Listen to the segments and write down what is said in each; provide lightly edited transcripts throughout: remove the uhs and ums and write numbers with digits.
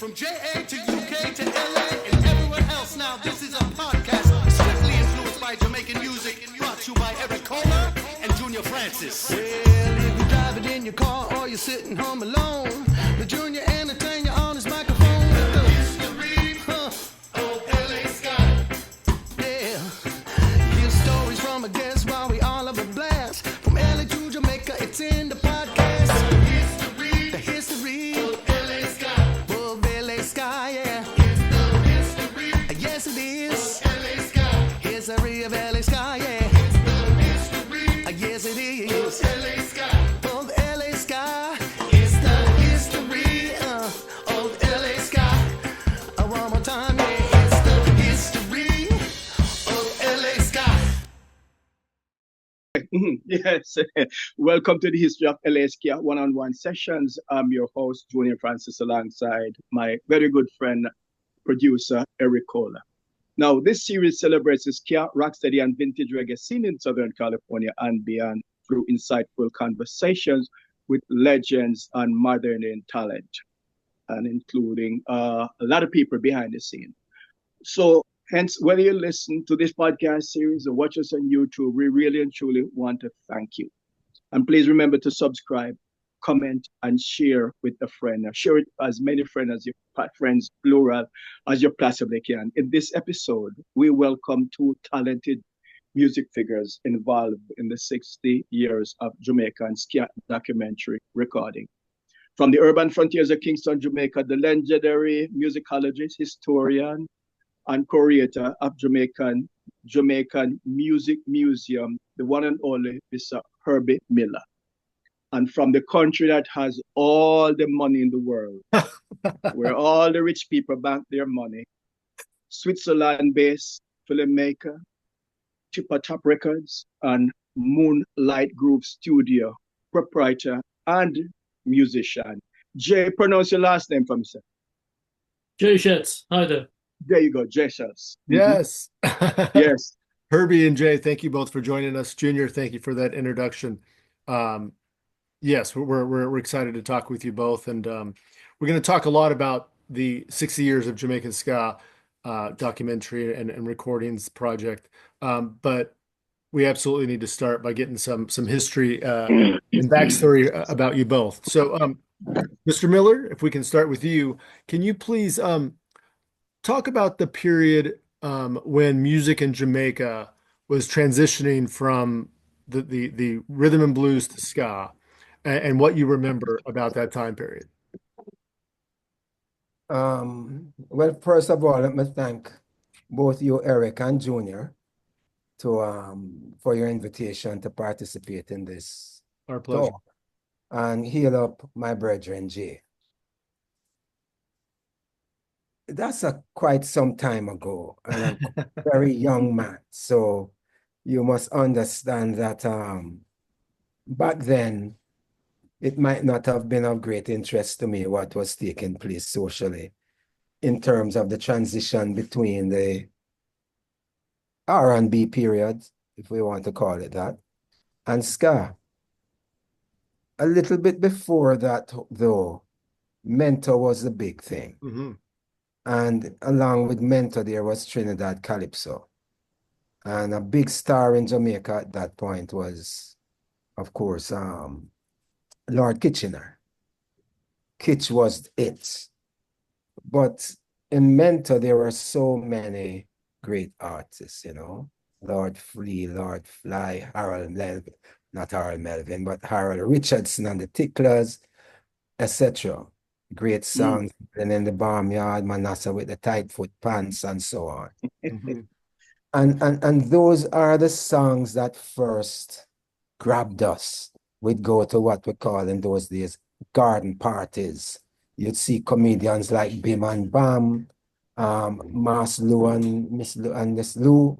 From JA to UK to LA and everywhere else now, this is a podcast strictly influenced by Jamaican music, brought to you by Eric Kohler and Junor Francis. Well, if you're driving in your car or you're sitting home alone, the Junior entertain you on his microphone with the history of LA Ska. Yeah, hear stories from a guest while we all have a blast. From LA to Jamaica, it's in the podcast. The history of LA Ska. Of LA Ska, yeah. It's the history. Yes, it is. Of LA Ska. History of LA Ska, yeah. It's the history. Yes, it is. Of LA Ska. Of LA Ska. It's the history of LA Ska. One more time, yeah. It's the history of LA Ska. Yes, welcome to the History of LA Ska one-on-one sessions. I'm your host, Junor Francis, alongside my very good friend, producer, Eric Kohler. Now, this series celebrates the ska, rocksteady, and vintage reggae scene in Southern California and beyond through insightful conversations with legends and modern-day talent, and including a lot of people behind the scene. So, hence, whether you listen to this podcast series or watch us on YouTube, we really and truly want to thank you. And please remember to subscribe, comment, and share with a friend. Share it as many friends, plural, as you possibly can. In this episode, we welcome two talented music figures involved in the 60 years of Jamaican Ska documentary recording. From the urban frontiers of Kingston, Jamaica, the legendary musicologist, historian, and curator of Jamaican Music Museum, the one and only Mr. Herbie Miller. And from the country that has all the money in the world, where all the rich people bank their money, Switzerland-based filmmaker, Chipper Top Records, and Moonlitegroover studio proprietor and musician. Jay, pronounce your last name for me, sir. Jay Schaetz. Hi there. There you go, Jay Schaetz. Yes. Yes. Herbie and Jay, thank you both for joining us. Junior, thank you for that introduction. Yes, we're excited to talk with you both, and we're going to talk a lot about the 60 years of Jamaican Ska documentary and recordings project. But we absolutely need to start by getting some history and backstory about you both. So, Mr. Miller, if we can start with you, can you please talk about the period when music in Jamaica was transitioning from the rhythm and blues to ska, and what you remember about that time period? Well, first of all, let me thank both you, Eric and Junior, for your invitation to participate in this Our pleasure. talk, and heal up my brethren, Jay. That's quite some time ago, and I'm a very young man, so you must understand that back then, it might not have been of great interest to me what was taking place socially in terms of the transition between the R&B period, if we want to call it that, and ska. A little bit before that, though, Mentor was the big thing. Mm-hmm. And along with Mentor, there was Trinidad Calypso. And a big star in Jamaica at that point was, of course, Lord Kitchener. Kitch was it. But in Mentor, there were so many great artists, you know. Lord Flea, Lord Fly, Harold Melvin, not Harold Melvin, but Harold Richardson and the Ticklers, etc. Great songs, and in the barnyard, Manasseh with the tight foot pants, and so on. Mm-hmm. And those are the songs that first grabbed us. We'd go to what we call in those days garden parties. You'd see comedians like Bim and Bam, Mas Lou and Miss Lou and Miss Lou,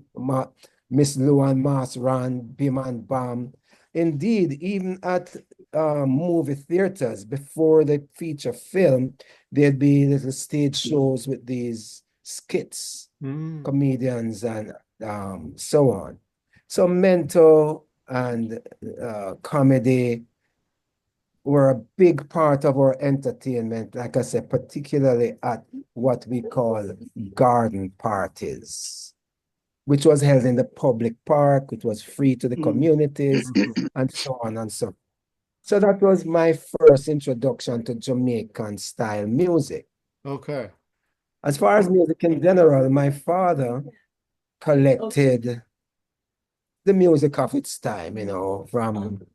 Miss Lou and Mas Ran, Bim and Bam. Indeed, even at movie theaters, before the feature film, there'd be little stage shows with these skits, comedians, and so on. So Mentor and comedy were a big part of our entertainment, like I said, particularly at what we call garden parties, which was held in the public park, which was free to the communities, and so on and so. So that was my first introduction to Jamaican style music. Okay. As far as music in general, my father collected the music of its time, you know, from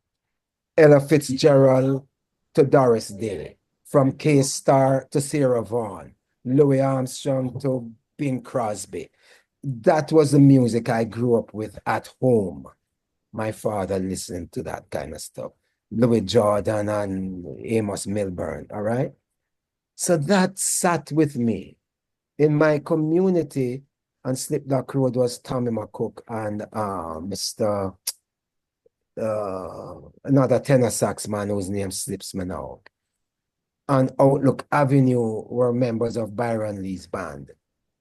Ella Fitzgerald to Doris Day, from K-Star to Sarah Vaughan, Louis Armstrong to Bing Crosby. That was the music I grew up with at home. My father listened to that kind of stuff. Louis Jordan and Amos Milburn, all right? So that sat with me. In my community on Slipdock Road was Tommy McCook and Mr. Another tenor sax man whose name slips me now. On Outlook Avenue were members of Byron Lee's band.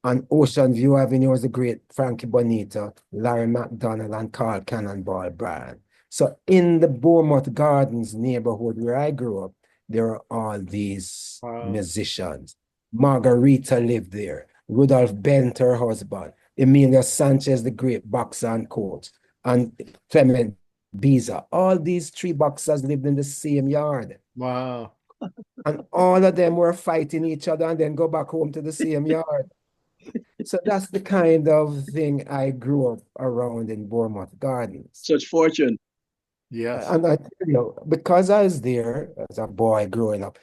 On Ocean View Avenue was the great Frankie Bonita, Larry McDonald, and Carl Cannonball Bryan. So in the Bournemouth Gardens neighborhood where I grew up, there are all these musicians. Margarita lived there. Rudolph Bent, her husband. Emilia Sanchez, the great boxer and coach. And Clement Biza. All these three boxers lived in the same yard. Wow. And all of them were fighting each other and then go back home to the same yard. So that's the kind of thing I grew up around in Bournemouth Gardens. Such fortune. Yes. And I tell you, because I was there as a boy growing up,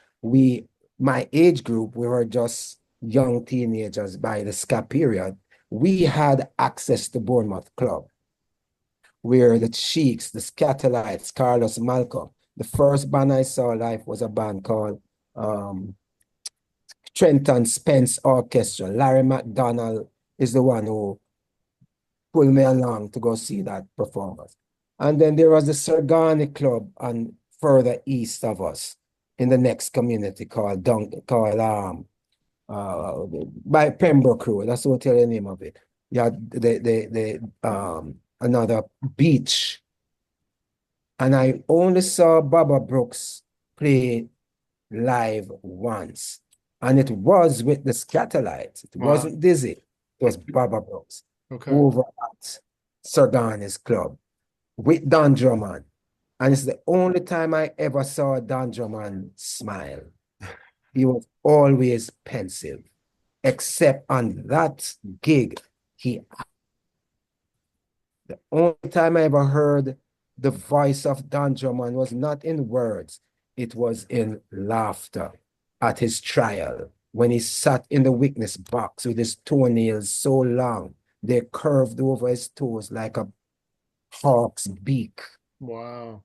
my age group, we were just young teenagers by the ska period. We had access to Bournemouth Club, where the Sheiks, the Skatalites, Carlos Malcolm. The first band I saw live was a band called Trenton Spence Orchestra. Larry McDonald is the one who pulled me along to go see that performance. And then there was the Sergani Club on further east of us in the next community called by Pembroke Road. That's what I tell you the name of it. Yeah, another beach. And I only saw Baba Brooks play live once. And it was with the Skatalites. It wasn't Dizzy. It was Baba Brooks. Okay. Over at Sergani's Club with Don Drummond. And it's the only time I ever saw Don Drummond smile. He was always pensive, except on that gig. The only time I ever heard the voice of Don Drummond was not in words, it was in laughter at his trial when he sat in the witness box with his toenails so long they curved over his toes like a hawk's beak. Wow.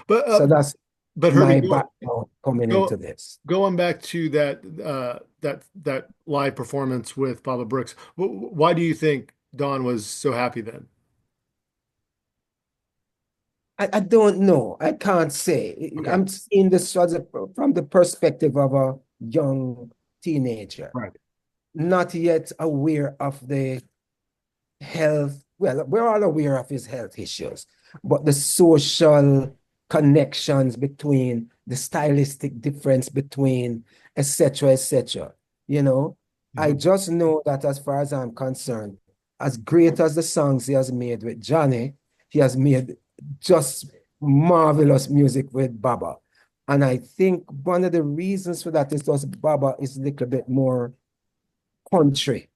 But so that's but my Herbie, background coming into this. Going back to that live performance with Baba Brooks, why do you think Don was so happy then? I don't know. I can't say. Okay. I'm seeing this from the perspective of a young teenager. Right. Not yet aware of the health. Well, we're all aware of his health issues, but the social connections between, the stylistic difference between, etc., etc. You know, I just know that as far as I'm concerned, as great as the songs he has made with Johnny, he has made just marvelous music with Baba. And I think one of the reasons for that is because Baba is a little bit more country.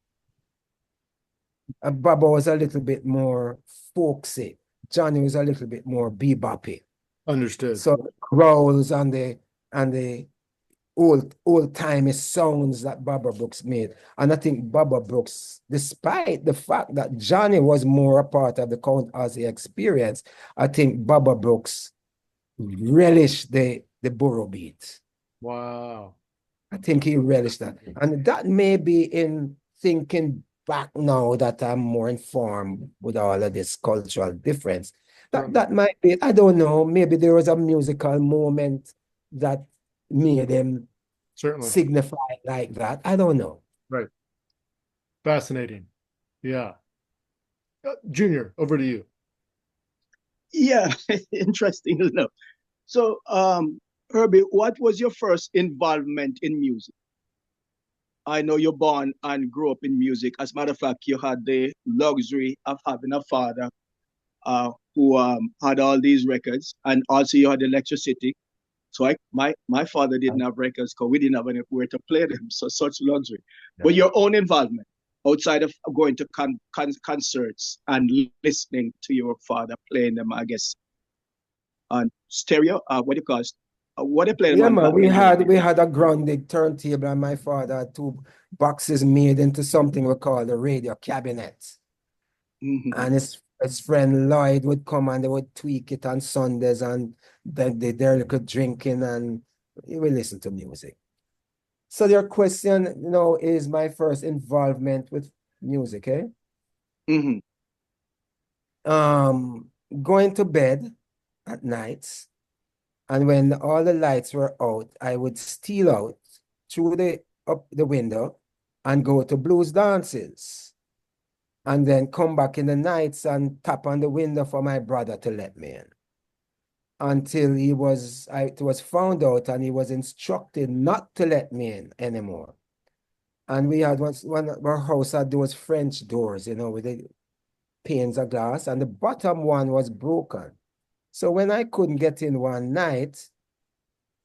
Baba was a little bit more folksy. Johnny was a little bit more beboppy. Understood. So the growls and the old-timey sounds that Baba Brooks made. And I think Baba Brooks, despite the fact that Johnny was more a part of the Count Ozzy experience, I think Baba Brooks relished the borough beat. Wow. I think he relished that. And that may be in thinking back now that I'm more informed with all of this cultural difference. That might be, I don't know, maybe there was a musical moment that made him signify like that. I don't know. Right. Fascinating. Yeah. Junior, over to you. Yeah, interesting enough. So, Herbie, what was your first involvement in music? I know you're born and grew up in music. As a matter of fact, you had the luxury of having a father who had all these records, and also you had electricity. So my father didn't have records because we didn't have anywhere to play them. So such luxury. But your own involvement outside of going to concerts and listening to your father playing them, I guess, on stereo. What do you call it? What they played Yeah, on man, back in the we had a grounded turntable, and my father had two boxes made into something we call the radio cabinet. And his friend Lloyd would come and they would tweak it on Sundays, and then they could drinking and we listen to music. So your question, is my first involvement with music, eh? Mm-hmm. Going to bed at nights, and when all the lights were out, I would steal out through up the window and go to blues dances, and then come back in the nights and tap on the window for my brother to let me in, until it was found out and he was instructed not to let me in anymore. And we had one our house had those French doors, with the panes of glass, and the bottom one was broken. So when I couldn't get in one night,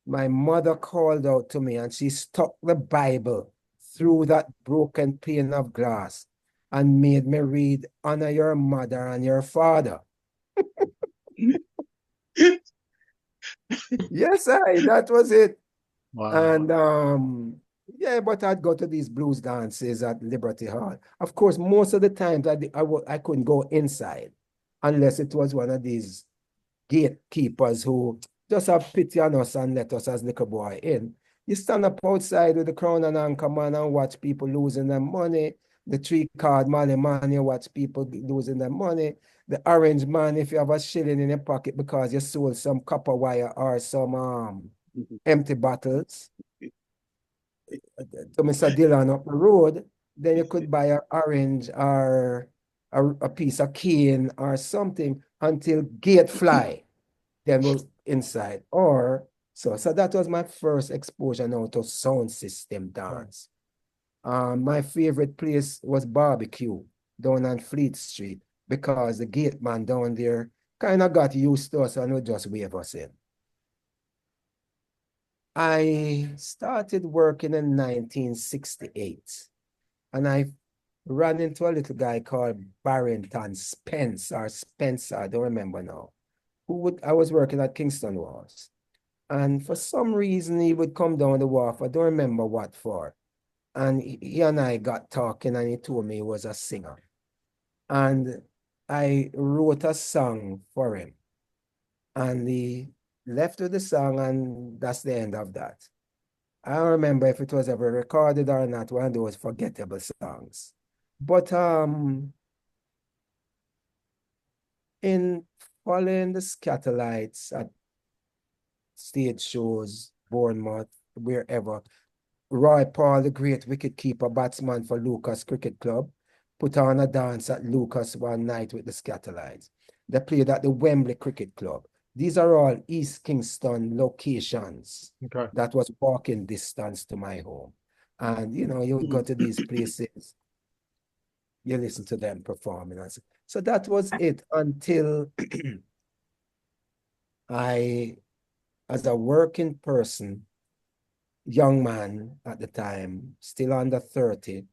my mother called out to me and she stuck the Bible through that broken pane of glass and made me read, "Honor your mother and your father." Yes, that was it. Wow. And yeah, but I'd go to these blues dances at Liberty Hall. Of course, most of the times I couldn't go inside unless it was one of these gatekeepers who just have pity on us and let us as little boy in. You stand up outside with the crown and anchor man and watch people losing their money. The 3-card money man, you watch people losing their money. The orange man, if you have a shilling in your pocket because you sold some copper wire or some empty bottles to Mr. Dillon up the road, then you could buy an orange or a piece of cane or something until gate fly. Then we'll inside. So that was my first exposure now to sound system dance. My favorite place was barbecue down on Fleet Street because the gate man down there kind of got used to us and would just wave us in. I started working in 1968, and I ran into a little guy called Barrington Spencer, I don't remember now, I was working at Kingston Wharves. And for some reason, he would come down the wharf. I don't remember what for. And he and I got talking, and he told me he was a singer. And I wrote a song for him. And he left with the song, and that's the end of that. I don't remember if it was ever recorded or not, one of those forgettable songs. But in following the Skatalites at stage shows, Bournemouth, wherever, Roy Paul, the great wicketkeeper batsman for Lucas Cricket Club, put on a dance at Lucas one night with the Skatalites. They played at the Wembley Cricket Club. These are all East Kingston locations. Okay. That was walking distance to my home. And, you would go to these places, you listen to them performing. So that was it until I, as a working person, young man at the time, still under 30,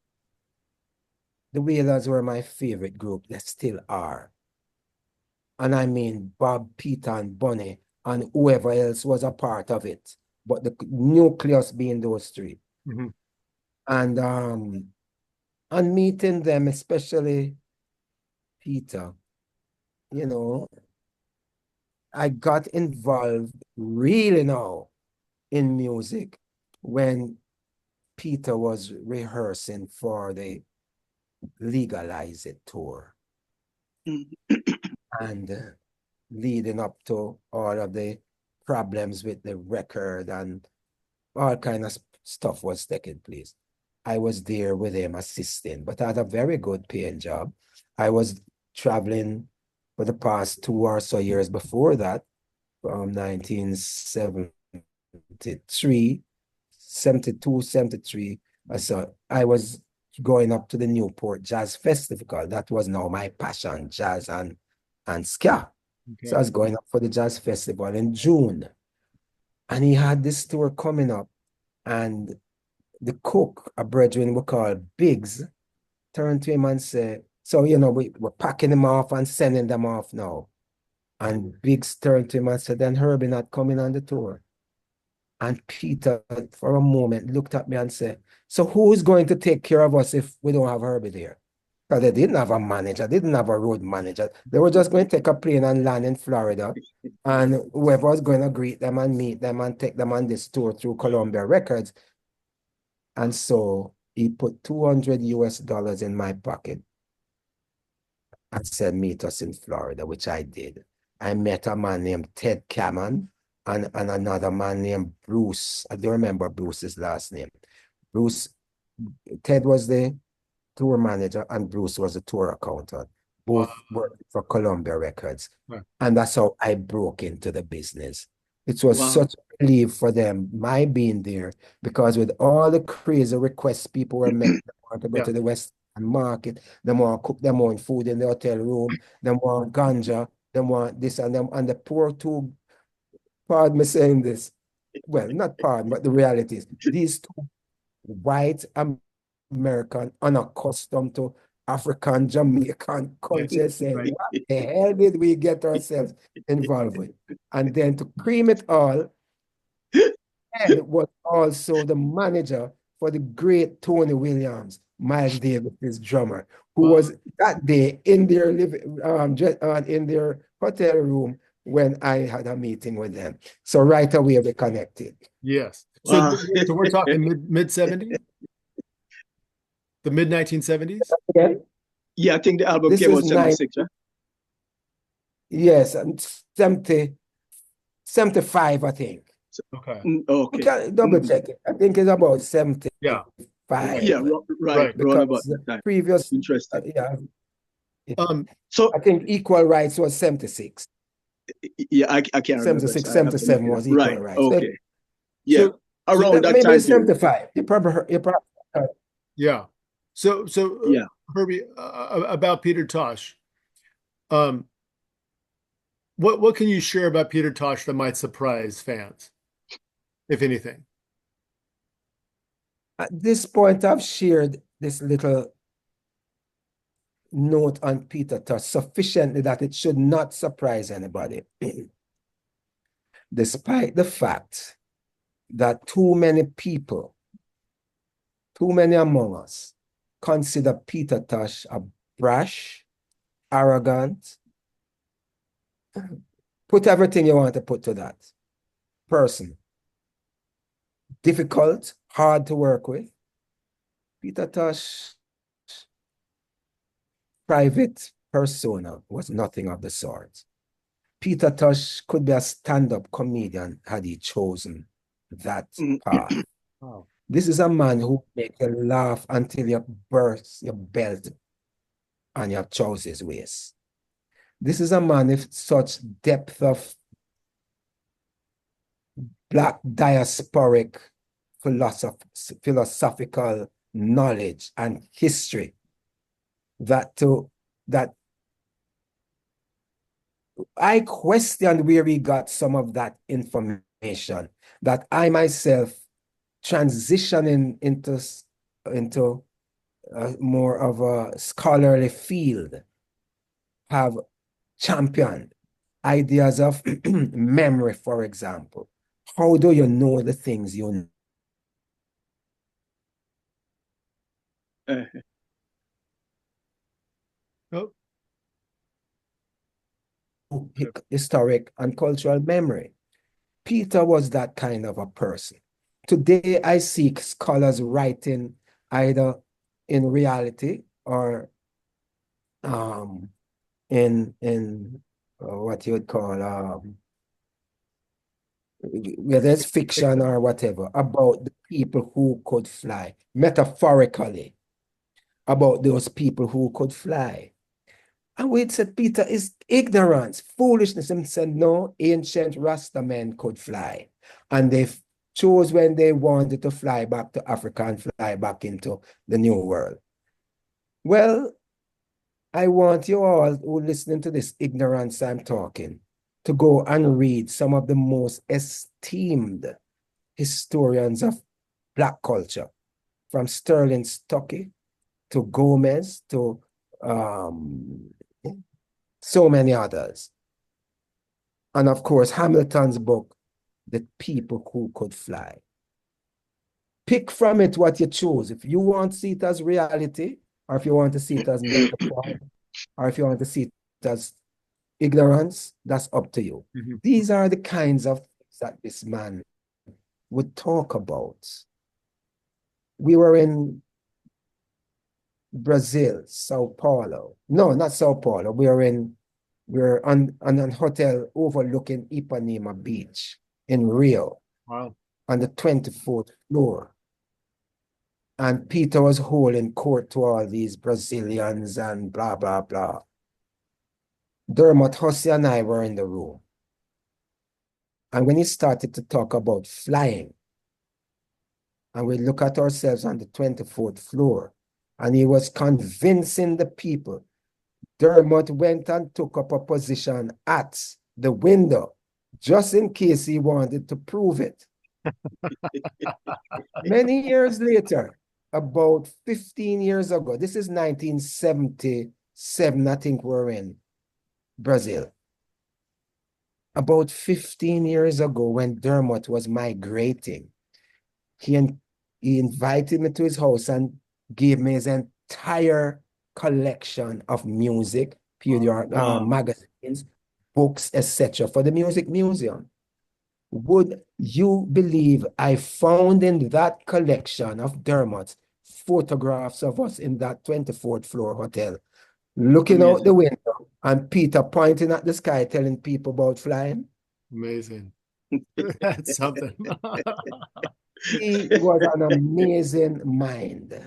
the Wailers were my favorite group. They still are. And I mean Bob, Peter, and Bunny, and whoever else was a part of it. But the nucleus being those three. Mm-hmm. And meeting them, especially Peter, I got involved really now in music when Peter was rehearsing for the Legalize It tour. And leading up to all of the problems with the record and all kind of stuff was taking place. I was there with him assisting, but I had a very good paying job. I was traveling for the past 2 or so years before that from 1973, 72, 73. So I was going up to the Newport Jazz Festival. That was now my passion, jazz and ska. Okay. So I was going up for the Jazz Festival in June. And he had this tour coming up. And the cook, a brethren we call Biggs, turned to him and said, so, we're packing them off and sending them off now. And Biggs turned to him and said, then Herbie not coming on the tour. And Peter, for a moment, looked at me and said, so who's going to take care of us if we don't have Herbie there? Because they didn't have a manager, didn't have a road manager. They were just going to take a plane and land in Florida. And whoever was going to greet them and meet them and take them on this tour through Columbia Records. And so he put $200 in my pocket and said, meet us in Florida, which I did. I met a man named Ted Cameron and another man named Bruce. I don't remember Bruce's last name. Ted was the tour manager and Bruce was the tour accountant. Both worked for Columbia Records. Right. And that's how I broke into the business. It was such a relief for them, my being there, because with all the crazy requests people were making, they want to go to the West Market, they want to cook their own food in the hotel room, they want ganja, they want this and them, and the poor two, pardon me saying this, well, not pardon, but the reality is, these two white American, unaccustomed to African, Jamaican culture, saying, Right. what the hell did we get ourselves involved with? And then to cream it all, Ed was also the manager for the great Tony Williams, Miles Davis' drummer, who was that day in their in their hotel room when I had a meeting with them. So right away we connected. Yes. So, so we're talking mid 70s? The mid 1970s? Okay. Yeah, I think the album This came out is 76, right? Yes, and 75, I think. Okay. Okay. We can double check it. I think it's about 75. Yeah. Yeah, right. Around about Because that time. previous, Interesting. So I think Equal Rights was 76. yeah, I can't remember. 76, So I have to 77 look it was up. Equal Right. Rights. Okay. Yeah. So Around that maybe time it's period. 75. You probably yeah. So Yeah. Herbie, about Peter Tosh, what can you share about Peter Tosh that might surprise fans, if anything? At this point, I've shared this little note on Peter Tosh sufficiently that it should not surprise anybody. Despite the fact that too many people, too many among us, consider Peter Tosh a brash, arrogant, put everything you want to put to that person, difficult, hard to work with. Peter Tosh, private persona, was nothing of the sort. Peter Tosh could be a stand-up comedian had he chosen that path. Oh. This is a man who makes you laugh until you burst your belt and your trousers waist. This is a man with such depth of black diasporic philosophical knowledge and history that I questioned where he got some of that information, that I myself transitioning into more of a scholarly field have championed ideas of memory, for example. How do you know the things you know? Oh. Historic and cultural memory. Peter was that kind of a person. Today, I see scholars writing either in reality or in what you would call whether it's fiction or whatever, about the people who could fly, metaphorically, about those people who could fly. And we said, Peter, is ignorance, foolishness. And said, no, ancient Rasta men could fly. And they chose when they wanted to fly back to Africa and fly back into the New World. Well, I want you all who are listening to this ignorance I'm talking to go and read some of the most esteemed historians of Black culture, from Sterling Stuckey to Gomez to so many others. And of course, Hamilton's book, The People Who Could Fly. Pick from it what you choose. If you want to see it as reality, or if you want to see it as metaphor, or if you want to see it as ignorance, that's up to you. These are the kinds of things that this man would talk about. We were in Brazil, Sao Paulo. No, not Sao Paulo. We were on a hotel overlooking Ipanema Beach in Rio. Wow. On the 24th floor. And Peter was holding court to all these Brazilians and blah, blah, blah. Dermot Hussey and I were in the room. And when he started to talk about flying, and we look at ourselves on the 24th floor, and he was convincing the people, Dermot went and took up a position at the window, just in case he wanted to prove it. Many years later, about 15 years ago, this is 1977, I think we're in Brazil. About 15 years ago, when Dermot was migrating, he invited me to his house and gave me his entire collection of music, period, magazines, books, etc. for the Music Museum. Would you believe I found in that collection of Dermot's photographs of us in that 24th floor hotel, looking out the window and Peter pointing at the sky, telling people about flying? Amazing. That's something. He was an amazing mind.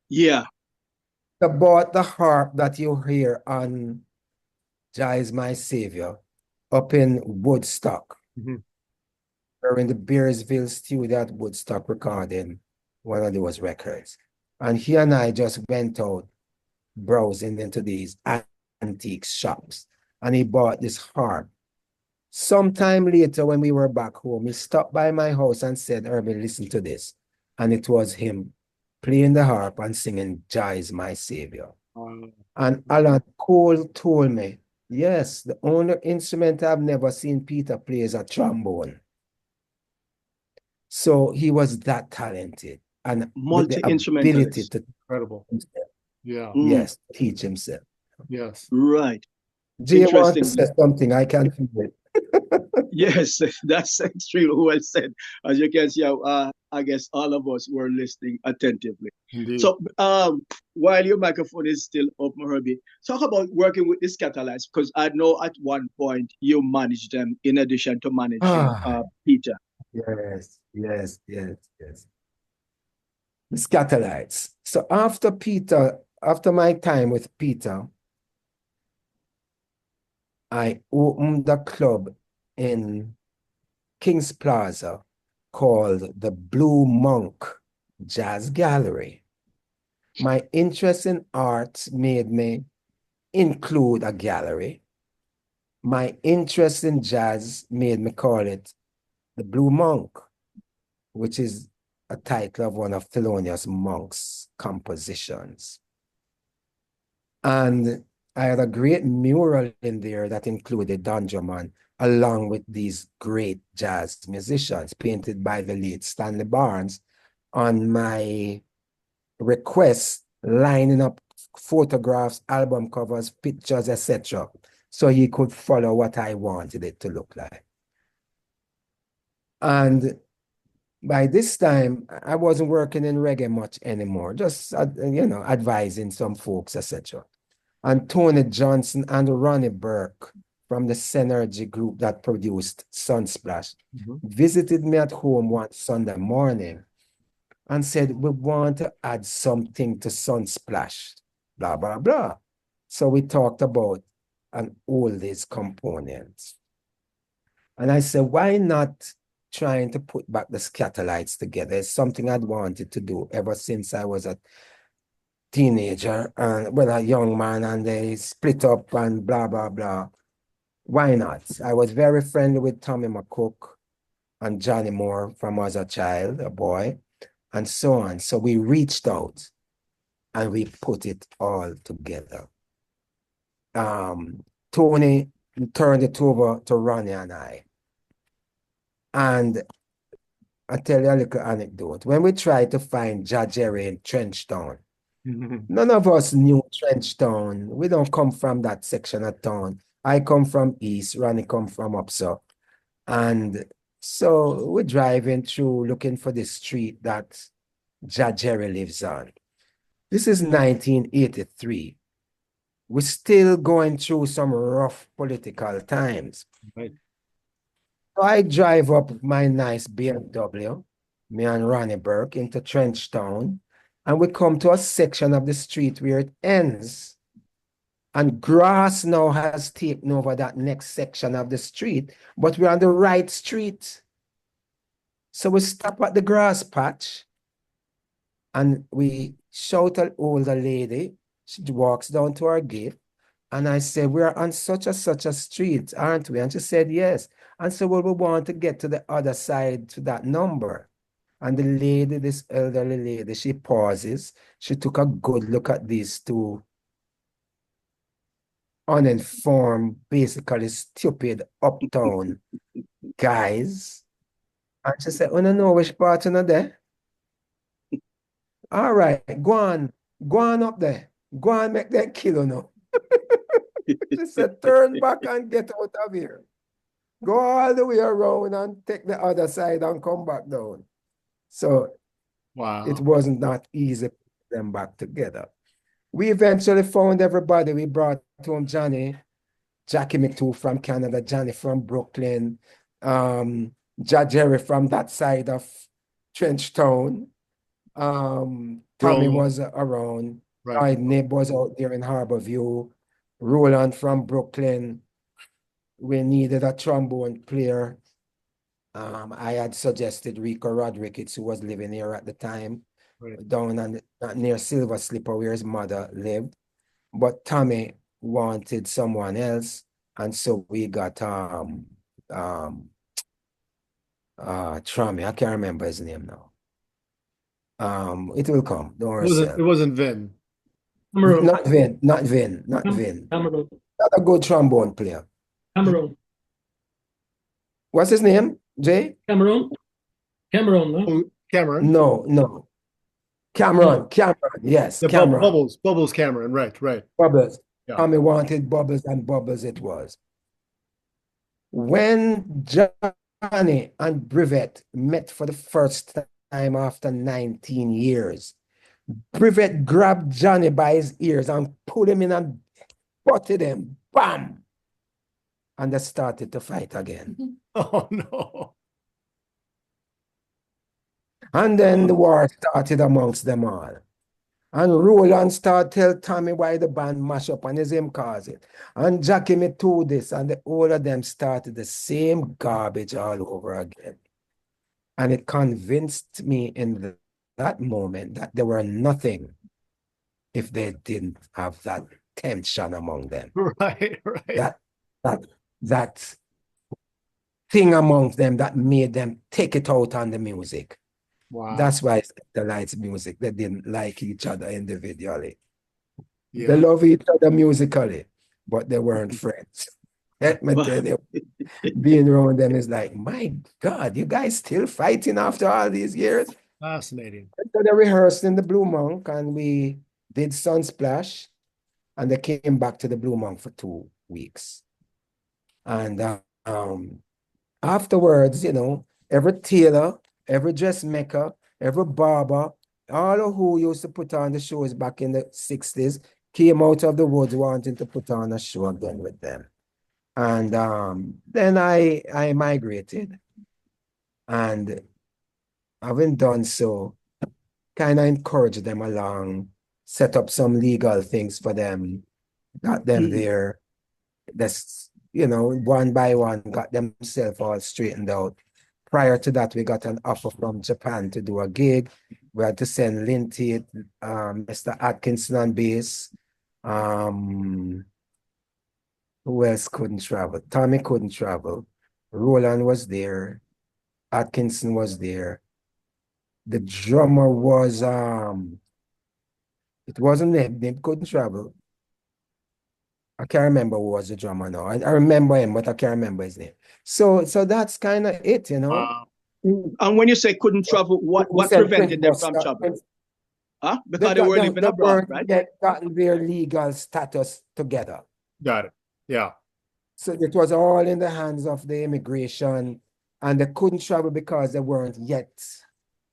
Yeah. About the harp that you hear on Jah Is My Savior up in Woodstock. We're in the Bearsville studio at Woodstock recording one of those records. And he and I just went out browsing into these antique shops. And he bought this harp. Sometime later, when we were back home, he stopped by my house and said, Herbie, listen to this. And it was him playing the harp and singing Jah Is My Savior. And Alan Cole told me, yes, the only instrument I've never seen Peter play is a trombone. So he was that talented and with the ability to incredible. Yeah. Yes, teach himself. Yes. Right. Do you want to say something? I can feel it. Yes, that's extremely well said. As you can see, I guess all of us were listening attentively. Indeed. So while your microphone is still open, Herbie, talk about working with the Skatalites, because I know at one point you managed them in addition to managing Peter. Yes. The Skatalites. So after my time with Peter, I opened a club in Kings Plaza called the Blue Monk Jazz Gallery. My interest in art made me include a gallery. My interest in jazz made me call it the Blue Monk, which is a title of one of Thelonious Monk's compositions. And I had a great mural in there that included Don Drummond, along with these great jazz musicians, painted by the late Stanley Barnes, on my request, lining up photographs, album covers, pictures, etc., so he could follow what I wanted it to look like. And by this time, I wasn't working in reggae much anymore, just, advising some folks, etc. And Tony Johnson and Ronnie Burke from the Synergy group that produced Sunsplash visited me at home one Sunday morning and said, we want to add something to Sunsplash, blah, blah, blah. So we talked about an oldies component. And I said, why not trying to put back the Skatalites together? It's something I'd wanted to do ever since I was a teenager and a young man, and they split up and blah, blah, blah. Why not? I was very friendly with Tommy McCook and Johnny Moore from as a child, a boy, and so on. So we reached out and we put it all together. Tony turned it over to Ronnie and I. And I'll tell you a little anecdote. When we tried to find Jerry in Trenchtown, none of us knew Trenchtown. We don't come from that section of town. I come from East, Ronnie come from up south. And so we're driving through looking for the street that Jerry lives on. This is 1983. We're still going through some rough political times. Right. So I drive up my nice BMW, me and Ronnie Burke, into Trenchtown, and we come to a section of the street where it ends. And grass now has taken over that next section of the street, but we're on the right street. So we stop at the grass patch and we shout at older lady. She walks down to our gate. And I said, we're on such a street, aren't we? And she said, yes. And so, well, we want to get to the other side to that number. And the lady, this elderly lady, she pauses. She took a good look at these two uninformed, basically stupid uptown guys. And she said, oh, no, which part of there? All right, go on up there. Go on, make that kilo now. She said, turn back and get out of here. Go all the way around and take the other side and come back down. So Wow. it wasn't that easy to put them back together. We eventually found everybody. We brought home Jackie McToo from Canada, Johnny from Brooklyn, Jerry from that side of Trenchtown. Tommy was around. Right. Nib was out there in Harborview. Roland from Brooklyn. We needed a trombone player. I had suggested Rico Rodriguez, who was living here at the time. Right. Down near Silver Slipper, where his mother lived. But Tommy wanted someone else, and so we got Tommy. I can't remember his name now. It will come. Don't worry. It wasn't Vin. Cameron. Not Vin. Cameron. Not a good trombone player. Cameron. What's his name? Jay? Cameron, no? Cameron. No. Cameron. Yes, Cameron. Bubbles Cameron. Right. Bubbles. Yeah. Tommy wanted Bubbles, and Bubbles it was. When Johnny and Brivette met for the first time after 19 years, Brivette grabbed Johnny by his ears and pulled him in and butted him. Bam! And they started to fight again. Oh no. And then the war started amongst them all. And Roland started to tell Tommy why the band mash up, and his him cause it. And Jackie me do this, and all of them started the same garbage all over again. And it convinced me in that moment that they were nothing if they didn't have that tension among them. Right. That thing amongst them that made them take it out on the music. Wow. That's why it's the Lights music. They didn't like each other individually. Yeah. They love each other musically, but they weren't friends. Let me tell you, being around them is like, my God, you guys still fighting after all these years? Fascinating. So they rehearsed in the Blue Monk, and we did Sunsplash, and they came back to the Blue Monk for 2 weeks. And afterwards, every tailor, every dressmaker, every barber, all of who used to put on the shows back in the 60s came out of the woods wanting to put on a show again with them. And then I migrated, and having done so, kind of encouraged them along, set up some legal things for them, got them Mhm. there. That's, one by one, got themselves all straightened out. Prior to that, we got an offer from Japan to do a gig. We had to send Linty, Mr. Atkinson on bass. Who else couldn't travel? Tommy couldn't travel. Roland was there. Atkinson was there. The drummer was it wasn't him. They couldn't travel. I can't remember who was the drummer now. I remember him, but I can't remember his name. So that's kind of it, Wow. And when you say couldn't travel, what We said prevented them Prince from was- traveling? They Because they got- weren't they- living they abroad, weren't right? yet gotten their legal status together. Got it. Yeah. So it was all in the hands of the immigration, and they couldn't travel because they weren't yet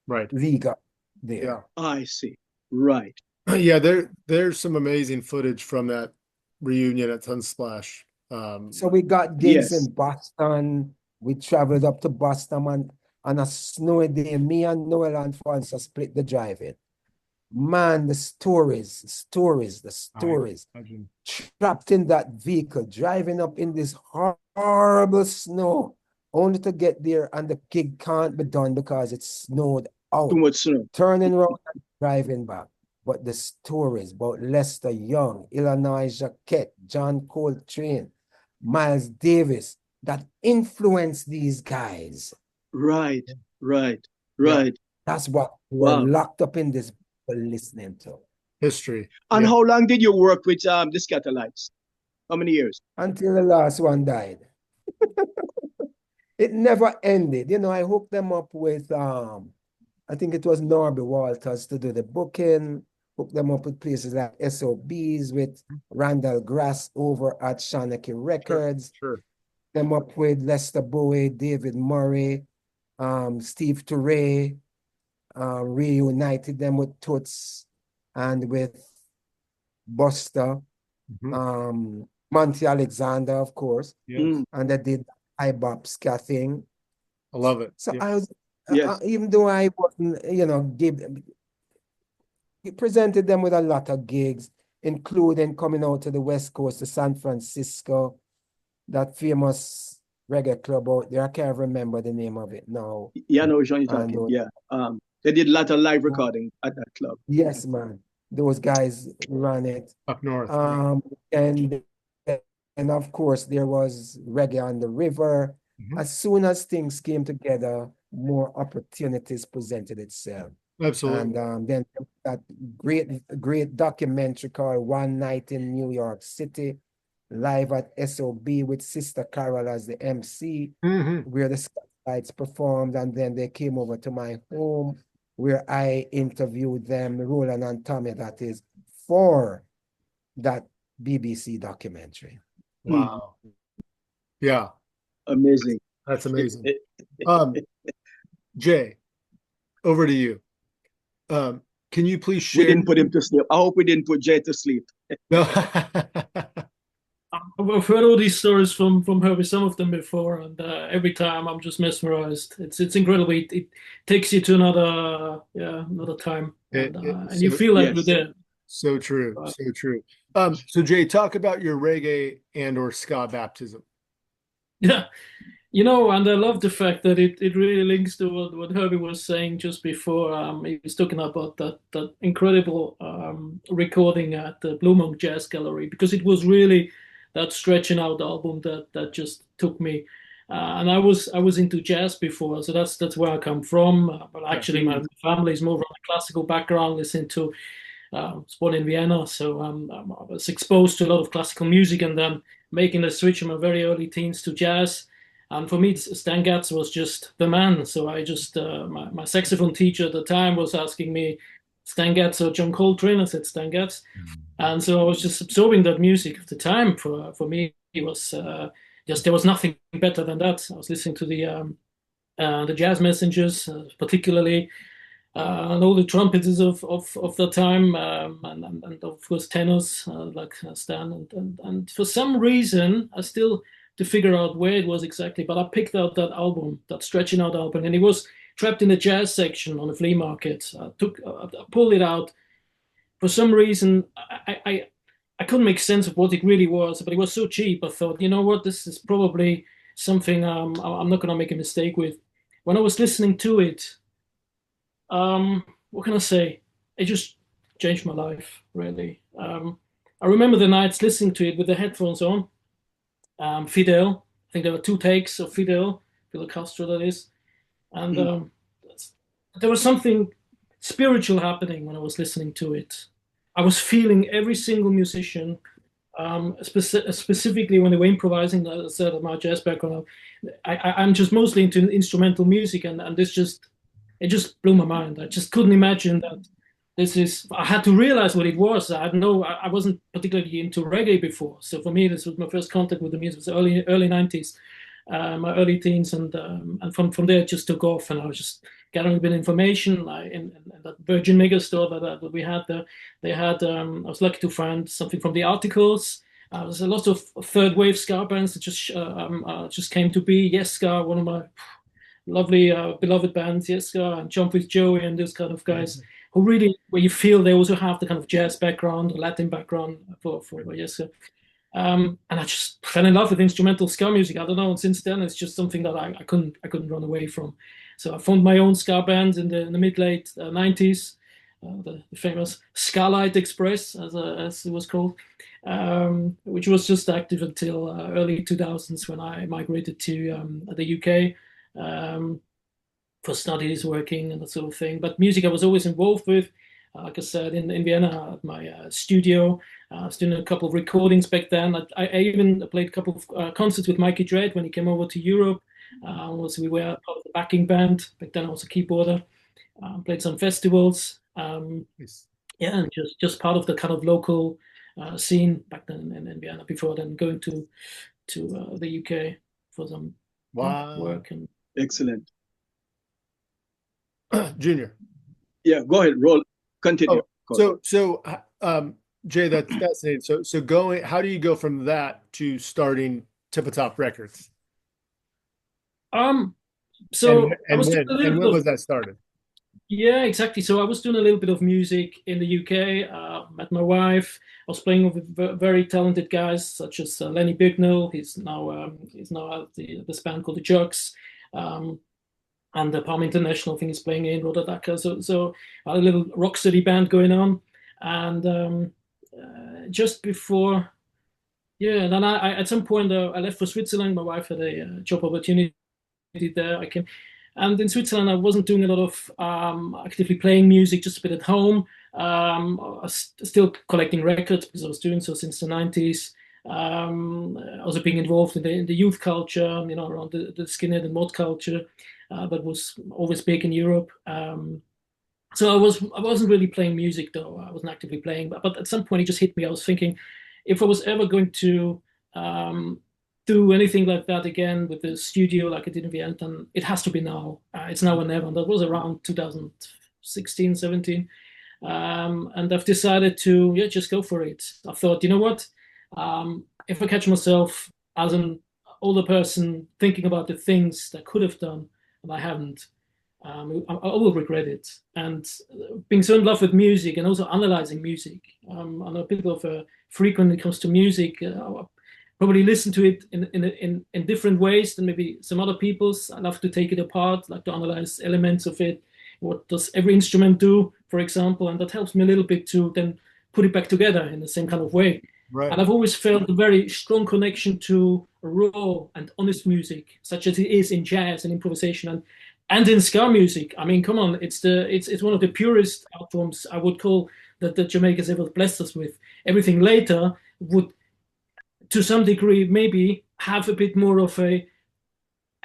Right. legal there. Yeah. I see. Right. Yeah, there's some amazing footage from that reunion at Sunsplash. So we got gigs Yes. in Boston. We traveled up to Boston on a snowy day. Me and Noel and Fonsa split the drive-in. Man, the stories. Imagine. Trapped in that vehicle, driving up in this horrible snow, only to get there and the gig can't be done because it snowed out. Too much snow. Turning around and driving back. But the stories about Lester Young, Illinois Jacquette, John Coltrane, Miles Davis, that influenced these guys. Right. Yeah. That's what we're Wow. locked up in this listening to. History. And Yeah. how long did you work with the Skatalites? How many years? Until the last one died. It never ended. I hooked them up with I think it was Norby Walters to do the booking, hooked them up with places like SOBs with Randall Grass over at Shanachie Records, Sure. them up with Lester Bowie, David Murray, Steve Touré, reunited them with Toots and with Buster, Mhm. Monty Alexander, of course, Yes. Mm. and they did Ibop Ska thing. I love it. So Yeah. I was, Yes. even though I wasn't, he presented them with a lot of gigs, including coming out to the West Coast to San Francisco, that famous reggae club out there. I can't remember the name of it now. Yeah, I know which one you're And talking. those- Yeah. They did a lot of live recording at that club. Yes, man. Those guys ran it. Up north. And of course there was Reggae on the River. Mhm. As soon as things came together, more opportunities presented itself. Absolutely. And then that great documentary called One Night in New York City, live at SOB with Sister Carol as the MC, Mhm. where the Skatalites performed, and then they came over to my home where I interviewed them, Roland and Tommy, that is, for that BBC documentary. Wow. Yeah, Amazing. that's amazing. Jay, over to you. Can you please We share? didn't put him to sleep. I hope we didn't put Jay to sleep. No. I've heard all these stories from Herbie, some of them before, and every time I'm just mesmerized. It's incredible. It takes you to another time, and you feel like you're there. So true. So true. So Jay, talk about your reggae and or ska baptism. Yeah, and I love the fact that it really links to what Herbie was saying just before. He was talking about that incredible recording at the Blue Monk Jazz Gallery, because it was really that stretching out album that just took me. And I was into jazz before, so that's where I come from. But actually, my family is more from a classical background, listening to. I was born in Vienna, so I was exposed to a lot of classical music, and then making the switch in my very early teens to jazz. And for me, Stan Getz was just the man. So I just, my saxophone teacher at the time was asking me, Stan Getz or John Coltrane? I said Stan Getz. And so I was just absorbing that music at the time. For me, it was just, there was nothing better than that. I was listening to the Jazz Messengers, particularly, and all the trumpeters of the time, and of course tenors like Stan. And for some reason, I still to figure out where it was exactly, but I picked out that album, that Stretching Out album, and it was trapped in the jazz section on a flea market. I pulled it out. For some reason, I I couldn't make sense of what it really was, but it was so cheap. I thought, you know what, this is probably something I'm not going to make a mistake with. When I was listening to it, what can I say? It just changed my life, really. I remember the nights listening to it with the headphones on. Fidel, I think there were 2 takes of Fidel Castro, that is. And there was something spiritual happening when I was listening to it. I was feeling every single musician, specifically when they were improvising. As I said, my jazz background, I'm just mostly into instrumental music, and it just blew my mind. I just couldn't imagine that I had to realize what it was. I wasn't particularly into reggae before. So for me, this was my first contact with the music. It was early 90s, my early teens. And from there, it just took off. And I was just gathering a bit of information. In that Virgin Mega store that we had there, they had, I was lucky to find something from the articles. There's a lot of third wave ska bands that just came to be. Yes Ska, one of my lovely beloved bands, Yes Ska, and Jump with Joey, and those kind of guys who really, where you feel they also have the kind of jazz background, Latin background for Yes Ska. And I just fell in love with instrumental ska music. I don't know, and since then it's just something that I couldn't run away from. So I formed my own ska band in the mid-late 90s, the famous Skatalites Express, as it was called, which was just active until early 2000s when I migrated to the UK for studies, working, and that sort of thing. But music I was always involved with. Like I said, in Vienna, at my studio, I was doing a couple of recordings back then. I even played a couple of concerts with Mikey Dread when he came over to Europe. We were part of the backing band. Back then I was a keyboarder. Played some festivals. Yes. Yeah, and just part of the kind of local scene back then in Vienna before then going to the UK for some work. And Excellent. Junior. Yeah, go ahead, roll. Continue. So Jay, that's fascinating. So how do you go from that to starting Tip of Top Records? So when was that started? Yeah, exactly. So I was doing a little bit of music in the UK. Met my wife. I was playing with very talented guys such as Lenny Bignell. He's now at this band called the Jugs. And the Palm International thing is playing in Rodadaka. So I had a little rocksteady band going on. And just before, then I at some point I left for Switzerland. My wife had a job opportunity there. I came, and in Switzerland I wasn't doing a lot of actively playing music, just a bit at home. I was still collecting records because I was doing so since the 90s. Also being involved in the youth culture, around the skinhead and mod culture. That was always big in Europe. So I wasn't really playing music though. I wasn't actively playing, but at some point it just hit me. I was thinking, if I was ever going to do anything like that again with the studio like I did in Vienna, then it has to be now. It's now or never. And that was around 2016, 17. And I've decided to just go for it. I thought, you know what? If I catch myself as an older person thinking about the things that I could have done and I haven't, I will regret it. And being so in love with music and also analyzing music, I'm a bit of a freak when it comes to music. I probably listen to it in different ways than maybe some other people's. I love to take it apart, like to analyze elements of it. What does every instrument do, for example? And that helps me a little bit to then put it back together in the same kind of way. Right. And I've always felt a very strong connection to raw and honest music, such as it is in jazz and improvisation and in ska music. I mean, come on, it's one of the purest art forms I would call that Jamaica's ever blessed us with. Everything later would, to some degree, maybe have a bit more of a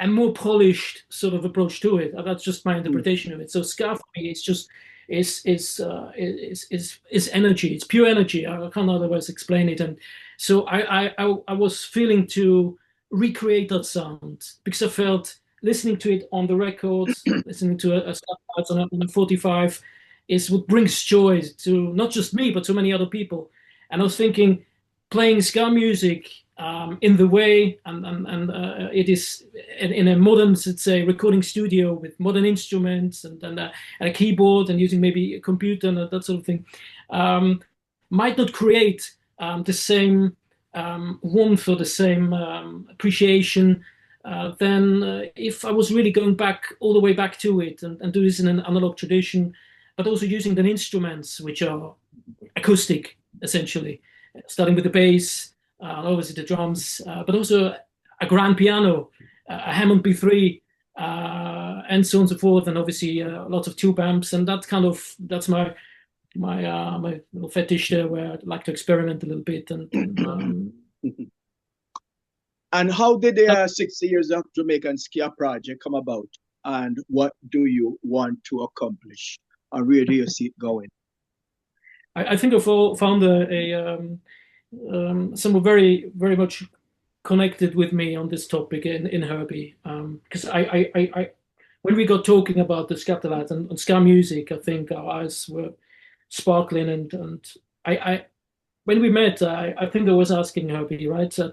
more polished sort of approach to it. That's just my interpretation of it. So ska for me, it's just is energy. It's pure energy. I can't otherwise explain it. And so I was feeling to recreate that sound because I felt listening to it on the records, listening to a Skatalites on 45 is what brings joy to not just me but to many other people. And I was thinking, playing ska music in the way and it is in a modern, let's say, recording studio with modern instruments and a keyboard and using maybe a computer and that sort of thing, might not create the same warmth or the same appreciation, then if I was really going back all the way back to it and do this in an analog tradition, but also using the instruments which are acoustic, essentially, starting with the bass, obviously the drums, but also a grand piano, a Hammond B3, and so on and so forth, and obviously lots of tube amps, and that's my little fetish there, where I'd like to experiment a little bit. And how did the 60 Years of Jamaican Ska project come about? And what do you want to accomplish? And where do you see it going? I think I've found someone very, very much connected with me on this topic in Herbie. Because I when we got talking about the Skatalites and ska music, I think our eyes were sparkling, and I when we met, I think I was asking Herbie, right, to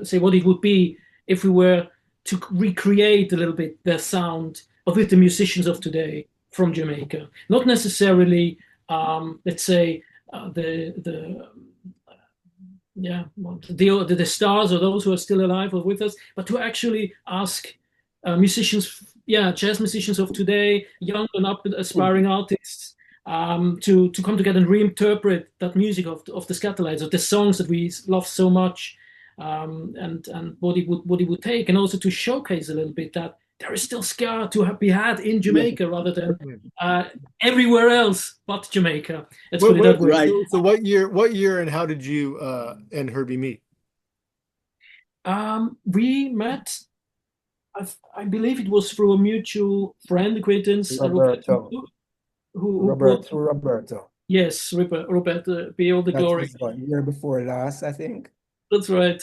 say what it would be if we were to recreate a little bit the sound of with the musicians of today from Jamaica, not necessarily, let's say, the stars or those who are still alive or with us, but to actually ask musicians, jazz musicians of today, young and up aspiring artists, to come together and reinterpret that music of the Skatalites, of the songs that we love so much, and what it would take, and also to showcase a little bit that there is still ska to be had in Jamaica, rather than everywhere else but Jamaica. Let's put it that way. Right. So what year and how did you and Herbie meet? We met, I believe it was through a mutual friend, acquaintance, Roberto. Roberto. Yes, Roberto, be all the glory. That was 1 year before last, I think. That's right.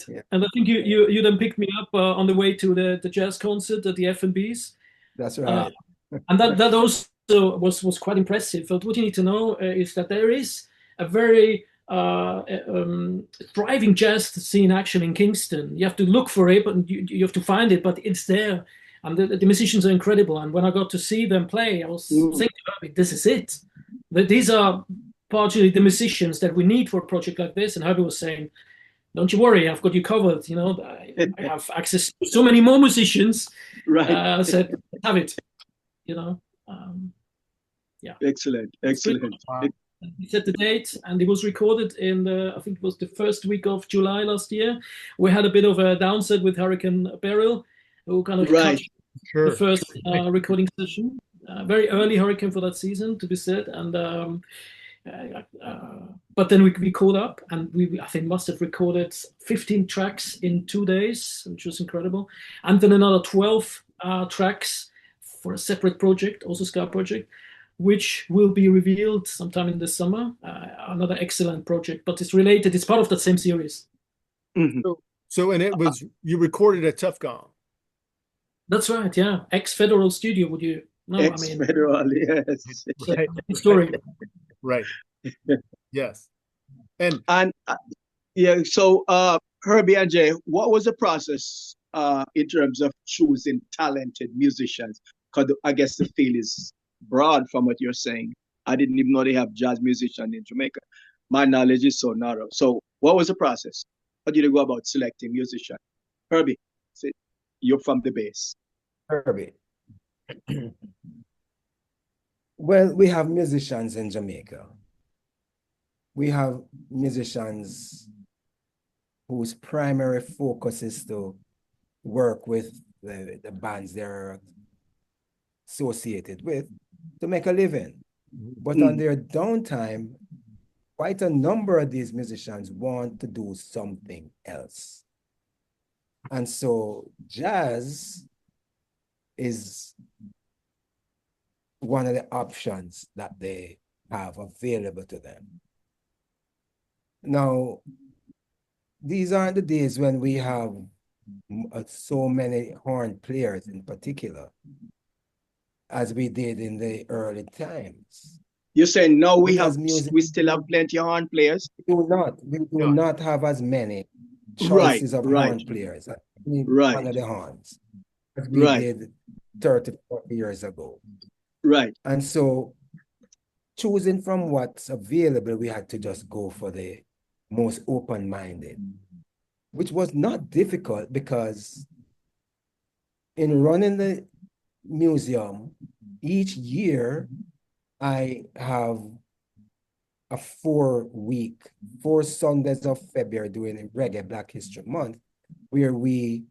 Yeah. And I think you then picked me up on the way to the jazz concert at the F&Bs. That's right. And that also was quite impressive. But what you need to know is that there is a very thriving jazz scene actually in Kingston. You have to look for it, but you have to find it, but it's there. And the musicians are incredible. And when I got to see them play, I was thinking, this is it. These are partially the musicians that we need for a project like this. And Herbie was saying, don't you worry, I've got you covered. I have access to so many more musicians. Right. I said, have it. Excellent. We set the date, and it was recorded in I think it was the first week of July last year. We had a bit of a downside with Hurricane Beryl, who kind of cut the first recording session. Very early hurricane for that season, to be said, and. But then we caught up, and I think must have recorded 15 tracks in 2 days, which was incredible, and then another 12 tracks for a separate project, also ska project, which will be revealed sometime in the summer. Another excellent project, but it's related. It's part of that same series. Mm-hmm. So and it was you recorded at Tough Gong. That's right. Yeah, ex-Federal Studio. Would you know? Ex-Federal, yes. Historic. Right. Yes. And so Herbie and Jay, what was the process in terms of choosing talented musicians? Because I guess the field is broad from what you're saying. I didn't even know they have jazz musicians in Jamaica. My knowledge is so narrow. So what was the process? How did you go about selecting musicians? Herbie, you're from the base. Herbie. Well, we have musicians in Jamaica. We have musicians whose primary focus is to work with the bands they're associated with to make a living. But on their downtime, quite a number of these musicians want to do something else. And so jazz is one of the options that they have available to them. Now, these aren't the days when we have so many horn players in particular, as we did in the early times. You're saying no, we still have plenty of horn players? We do not have as many choices of horn players. One of the horns, as we did 30, 40 years ago. Right. And so choosing from what's available, we had to just go for the most open-minded, which was not difficult because in running the museum, each year I have a 4 Sundays of February during Reggae Black History Month, where we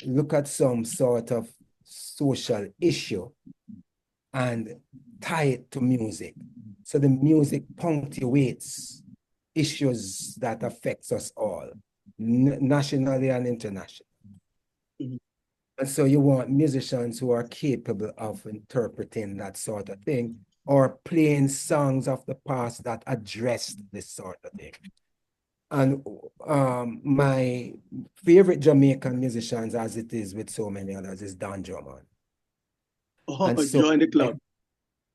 look at some sort of social issue and tie it to music. So the music punctuates issues that affects us all, nationally and internationally. Mhm. And so you want musicians who are capable of interpreting that sort of thing or playing songs of the past that address this sort of thing. And my favorite Jamaican musicians, as it is with so many others, is Don Drummond. Oh, And so join the club.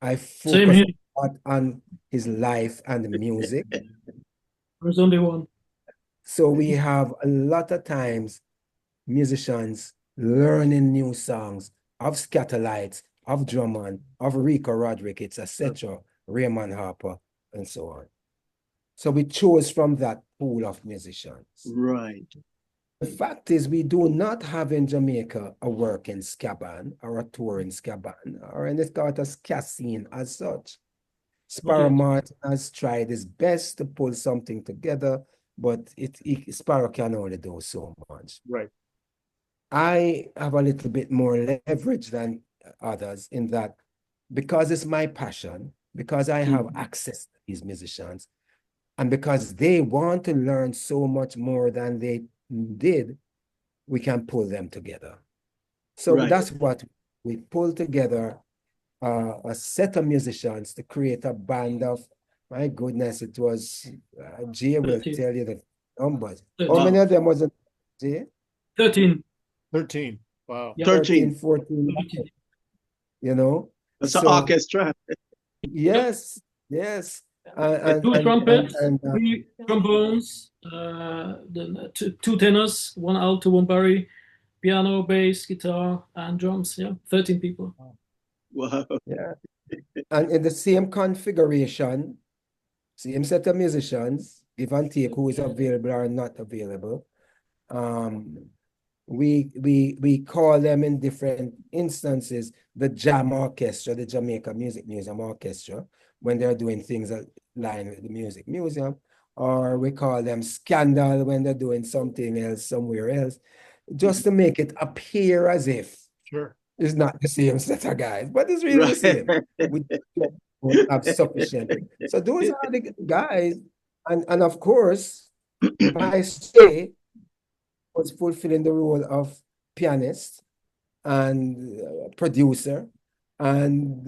I Same focus here. a lot on his life and the music. There's only one. So we have a lot of times musicians learning new songs of Skatalites, of Drummond, of Rico Rodriguez, etc., Raymond Harper, and so on. So we chose from that pool of musicians. Right. The fact is, we do not have in Jamaica a working ska band or a touring ska band or any sort of ska scene as such. Sparrow Okay. Martin has tried his best to pull something together, but Sparrow can only do so much. Right. I have a little bit more leverage than others in that because it's my passion, because I have access to these musicians, and because they want to learn so much more than they did, we can pull them together. So Right. that's what we pulled together, a set of musicians to create a band of, my goodness, it was, Jay will 13. tell you the numbers. 13. How many of them was it, Jay? 13. 13. Wow. Yeah. 13. 14, 13. you know? That's an So, orchestra. yes, yes. And, Two trumpets, and 3 trombones, two tenors, 1 alto, 1 barry, piano, bass, guitar, and drums. Yeah, 13 people. Wow. yeah. And in the same configuration, same set of musicians, give and take who is available or not available. We call them in different instances the Jam Orchestra, the Jamaican Music Museum Orchestra, when they're doing things that line with the Music Museum, or we call them Scandal when they're doing something else somewhere else, just to make it appear as if Sure. it's not the same set of guys, but it's really the same. We don't have sufficient. So those are the guys, and of course, my stay was fulfilling the role of pianist and producer and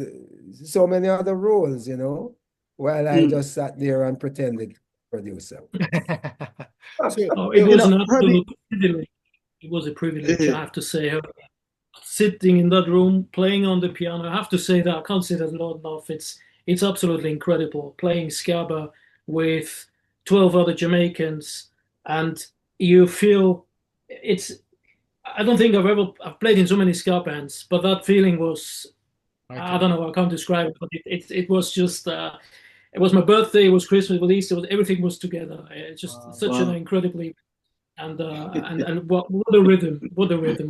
so many other roles, you know, while I just sat there and pretended producer. So, Oh, it You was know, an Herbie, absolute privilege. It was a privilege, I have to say. Sitting in that room, playing on the piano, I have to say that. I can't say that a lot enough. It's absolutely incredible. Playing Scaba with 12 other Jamaicans, and you feel it's. I don't think I've played in so many ska bands, but that feeling was, I don't know, I can't describe it, but it was just, it was my birthday, it was Christmas, it was Easter, everything was together. It's just such an wow. incredibly, and what a rhythm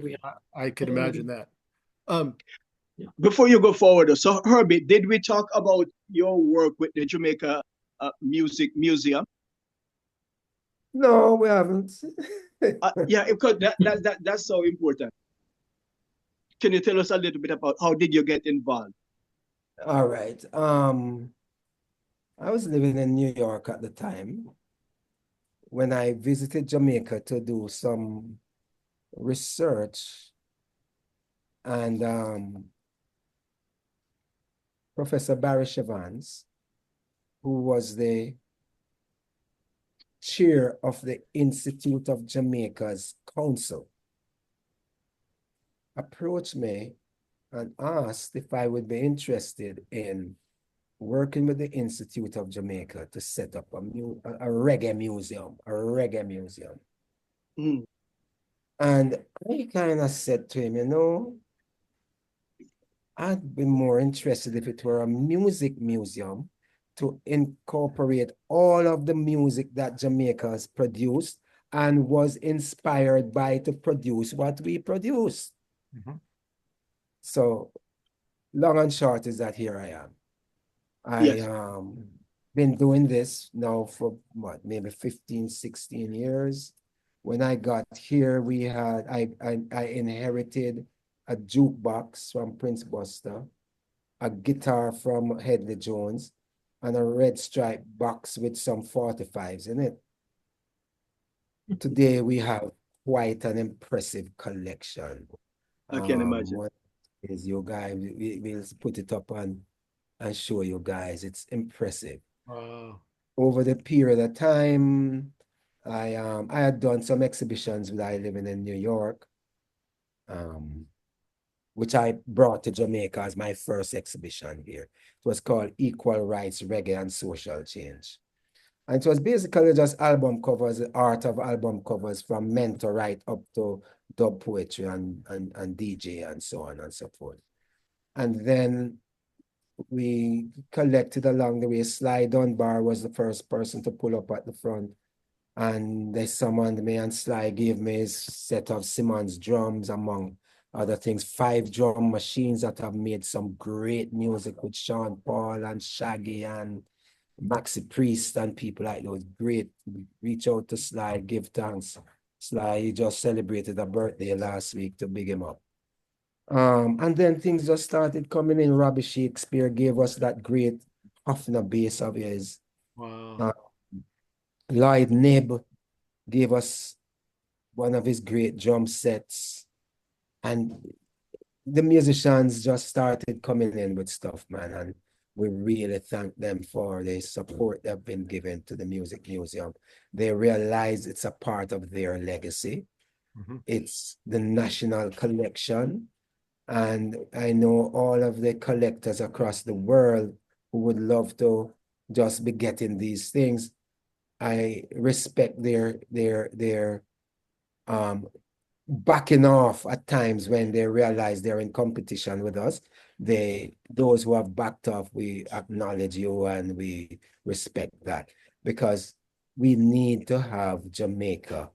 we have. I could What a imagine rhythm. that. Before you go forward, so Herbie, did we talk about your work with the Jamaica Music Museum? No, we haven't. Yeah, because that's so important. Can you tell us a little bit about how did you get involved? All right. I was living in New York at the time when I visited Jamaica to do some research, and Professor Barry Chevans, who was the chair of the Institute of Jamaica's council, approached me and asked if I would be interested in working with the Institute of Jamaica to set up a reggae museum, Mm. And I kind of said to him, you know, I'd be more interested if it were a music museum, to incorporate all of the music that Jamaica has produced and was inspired by to produce what we produce. Mhm. So long and short is that here I am. Yes. Been doing this now for what, maybe 15, 16 years. When I got here, I inherited a jukebox from Prince Buster, a guitar from Headley Jones, and a red stripe box with some 45s in it. Today we have quite an impressive collection. I can imagine. What is you guys? We'll put it up and show you guys. It's impressive. Wow. Over the period of time, I had done some exhibitions when I living in New York, which I brought to Jamaica as my first exhibition here. It was called Equal Rights, Reggae and Social Change. And it was basically just album covers, the art of album covers from mentor right up to dub poetry and DJ and so on and so forth. And then we collected along the way. Sly Dunbar was the first person to pull up at the front. And they summoned me, and Sly gave me his set of Simmons drums, among other things, 5 drum machines that have made some great music with Sean Paul and Shaggy and Maxi Priest and people like those. Great. Reach out to Sly, give thanks. Sly, he just celebrated a birthday last week, to big him up. And then things just started coming in. Robbie Shakespeare gave us that great Huffner bass of his. Wow. Lloyd Nib gave us one of his great drum sets. And the musicians just started coming in with stuff, man. And we really thank them for the support they've been given to the Music Museum. They realize it's a part of their legacy. Mhm. It's the national collection. And I know all of the collectors across the world who would love to just be getting these things. I respect their backing off at times when they realize they're in competition with us. Those who have backed off, we acknowledge you and we respect that, because we need to have Jamaica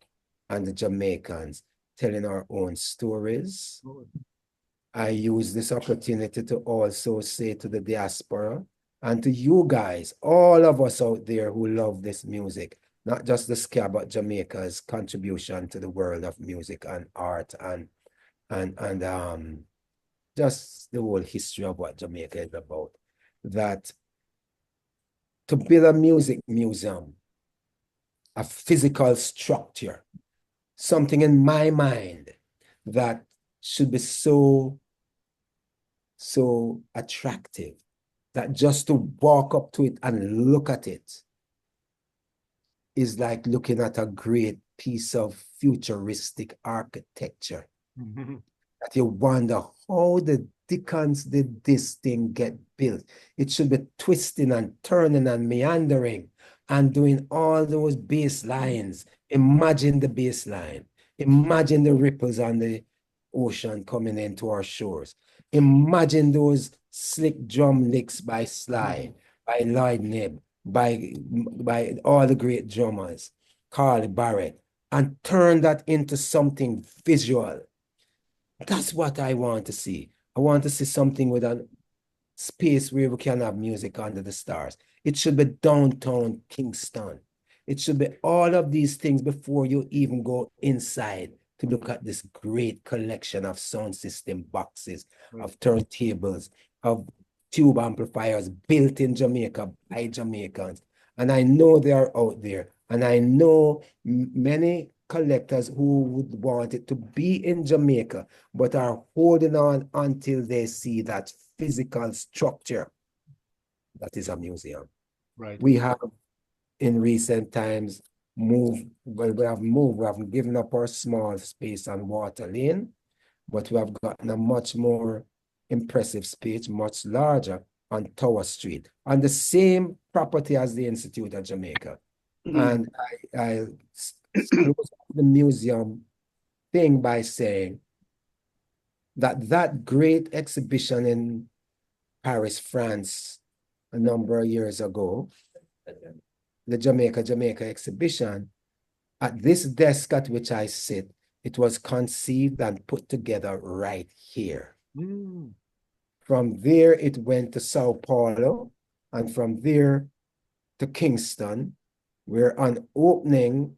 and the Jamaicans telling our own stories. I use this opportunity to also say to the diaspora and to you guys, all of us out there who love this music, not just the ska, but Jamaica's contribution to the world of music and art and just the whole history of what Jamaica is about. That to build a music museum, a physical structure, something in my mind that should be so attractive that just to walk up to it and look at it is like looking at a great piece of futuristic architecture. Mhm. That you wonder, how the dickens did this thing get built? It should be twisting and turning and meandering and doing all those bass lines. Imagine the bass line. Imagine the ripples on the ocean coming into our shores. Imagine those slick drum licks by Sly, by Lloyd Nib, by all the great drummers, Carly Barrett, and turn that into something visual. That's what I want to see. I want to see something with a space where we can have music under the stars. It should be downtown Kingston. It should be all of these things before you even go inside to look at this great collection of sound system boxes, of turntables, of tube amplifiers built in Jamaica by Jamaicans. And I know they are out there. And I know many collectors who would want it to be in Jamaica, but are holding on until they see that physical structure that is a museum. Right. We have in recent times we have given up our small space on Water Lane, but we have gotten a much more impressive space, much larger, on Tower Street, on the same property as the Institute of Jamaica. And I close the museum thing by saying that great exhibition in Paris, France, a number of years ago, the Jamaica exhibition. At this desk at which I sit, it was conceived and put together right here. Mm. From there, it went to Sao Paulo, and from there to Kingston, where on opening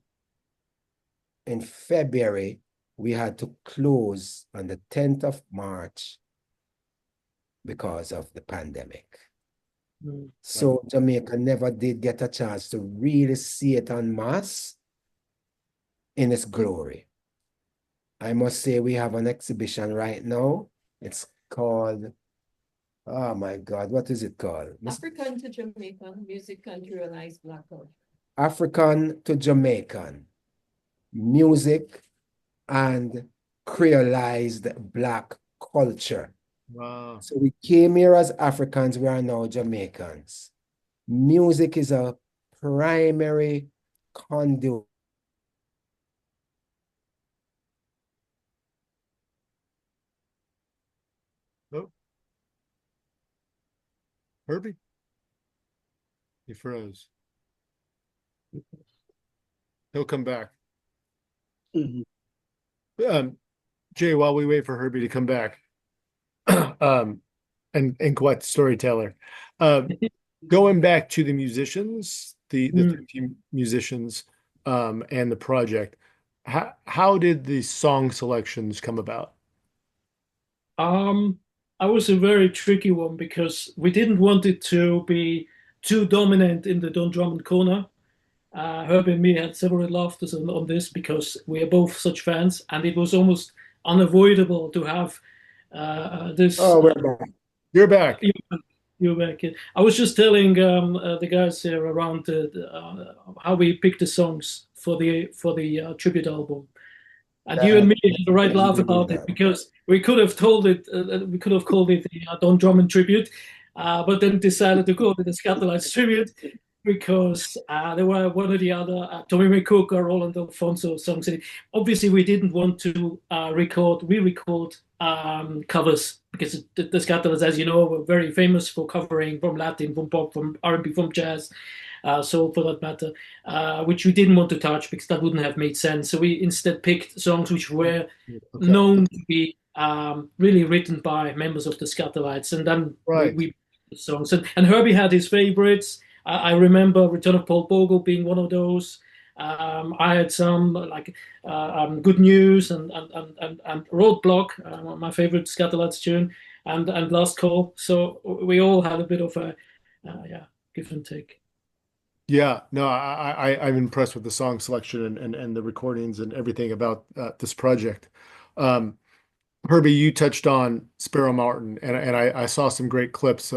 in February, we had to close on the 10th of March because of the pandemic. So Jamaica never did get a chance to really see it en masse in its glory. I must say we have an exhibition right now. It's called, oh my God, what is it called? African to Jamaican, music and creolized Black culture. African to Jamaican, music and creolized Black culture. Wow. So we came here as Africans, we are now Jamaicans. Music is a primary conduit. Oh. Herbie? He froze. He'll come back. Mhm. Jay, while we wait for Herbie to come back, and quite storyteller, going back to the musicians, the 15 musicians, and the project, how did the song selections come about? I was a very tricky one because we didn't want it to be too dominant in the Don Drummond corner. Herbie and me had several laughters on this because we are both such fans, and it was almost unavoidable to have this. Oh, we're back. You're back. You're back. I was just telling the guys here around how we picked the songs for the tribute album, and you and me had the right laugh about it because we could have told it. We could have called it the Don Drummond tribute, but then decided to call it the Skatalites tribute because there were one or the other Tommy McCook or Roland Alfonso songs in it. Obviously, we didn't want to re-record covers because the Skatalites, as you know, were very famous for covering from Latin, from pop, from R&B, from jazz, so for that matter, which we didn't want to touch because that wouldn't have made sense. So we instead picked songs which were known to be really written by members of the Skatalites, and then we songs. And Herbie had his favorites. I remember Return of Paul Bogle being one of those. I had some like Good News and Roadblock, my favorite Skatalites tune, and Last Call. So we all had a bit of a give and take. Yeah, no, I'm impressed with the song selection and the recordings and everything about this project. Herbie, you touched on Sparrow Martin, and I saw some great clips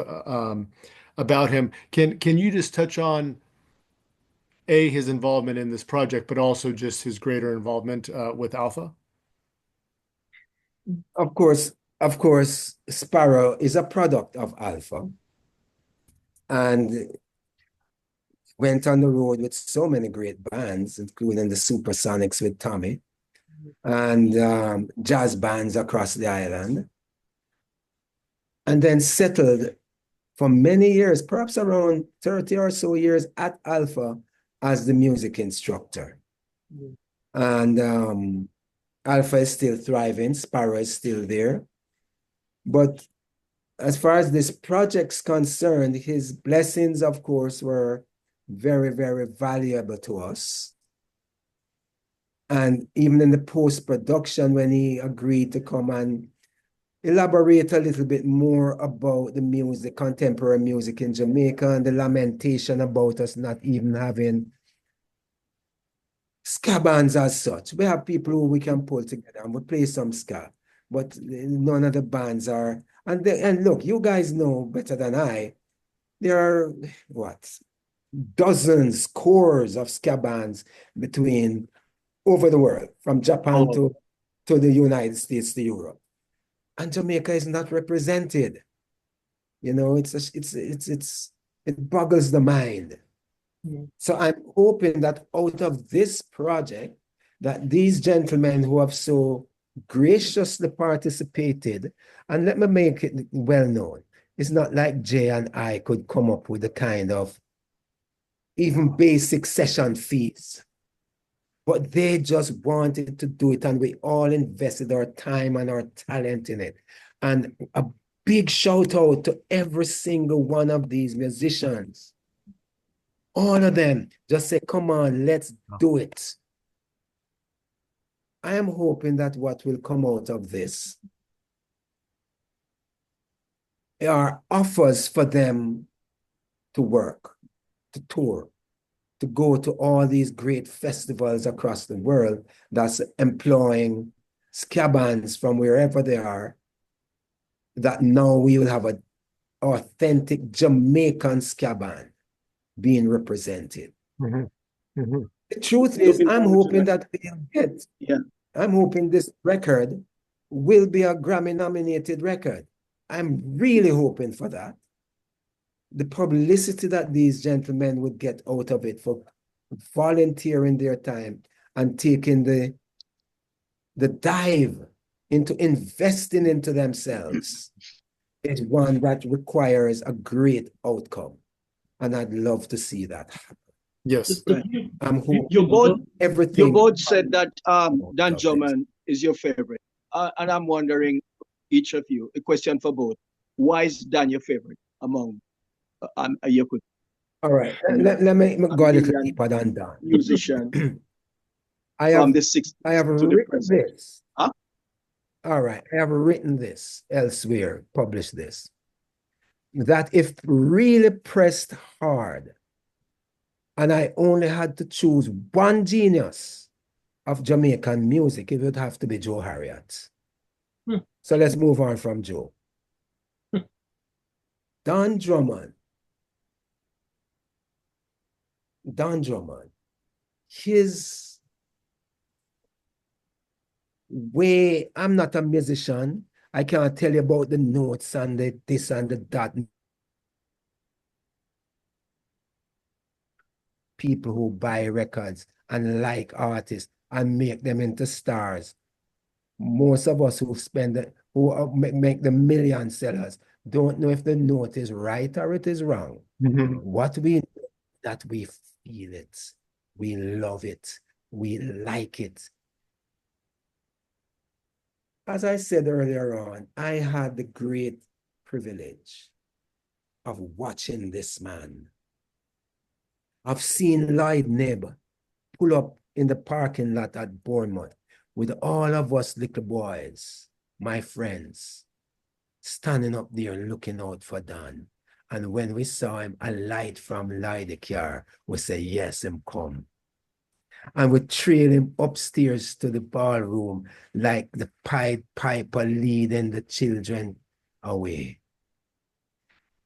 about him. Can you just touch on his involvement in this project, but also just his greater involvement with Alpha? Of course, Sparrow is a product of Alpha and went on the road with so many great bands, including the Supersonics with Tommy and jazz bands across the island, and then settled for many years, perhaps around 30 or so years at Alpha as the music instructor. And Alpha is still thriving, Sparrow is still there. But as far as this project's concerned, his blessings, of course, were very, very valuable to us. And even in the post-production, when he agreed to come and elaborate a little bit more about the music, contemporary music in Jamaica, and the lamentation about us not even having ska bands as such. We have people who we can pull together and we play some ska, but none of the bands are. And look, you guys know better than I, there are, dozens, scores of ska bands between over the world, from Japan to the United States to Europe. And Jamaica is not represented. You know, it boggles the mind. So I'm hoping that out of this project, that these gentlemen who have so graciously participated, and let me make it well known, It's not like Jay and I could come up with the kind of even basic session fees. But they just wanted to do it, and we all invested our time and our talent in it. And a big shout out to every single one of these musicians. All of them just say, come on, let's do it. I am hoping that what will come out of this are offers for them to work, to tour, to go to all these great festivals across the world that's employing ska bands from wherever they are, that now we will have an authentic Jamaican ska band being represented. The truth is, I'm hoping that we'll get, I'm hoping this record will be a Grammy-nominated record. I'm really hoping for that. The publicity that these gentlemen would get out of it for volunteering their time and taking the dive into investing into themselves is one that requires a great outcome. And I'd love to see that happen. Yes. I'm hoping You everything. both said that Dan Drummond is your favorite. And I'm wondering, each of you, a question for both. Why is Dan your favorite among you could? All right, let me go a little deeper than that. Musician I from the 60s have to the written present. this. Huh? All right, I have written this elsewhere, published this, that if really pressed hard, and I only had to choose one genius of Jamaican music, it would have to be Joe Harriott. So let's move on from Joe. Don Drummond, his way, I'm not a musician. I can't tell you about the notes and the this and the that. People who buy records and like artists and make them into stars. Most of us who make the million sellers don't know if the note is right or it is wrong. What we know, that we feel it, we love it, we like it. As I said earlier on, I had the great privilege of watching this man. I've seen Lloyd Nebb pull up in the parking lot at Bournemouth with all of us little boys, my friends, standing up there looking out for Dan. And when we saw him alight from Lloyd's car, we said, yes, him come. And we trail him upstairs to the ballroom like the Pied Piper leading the children away.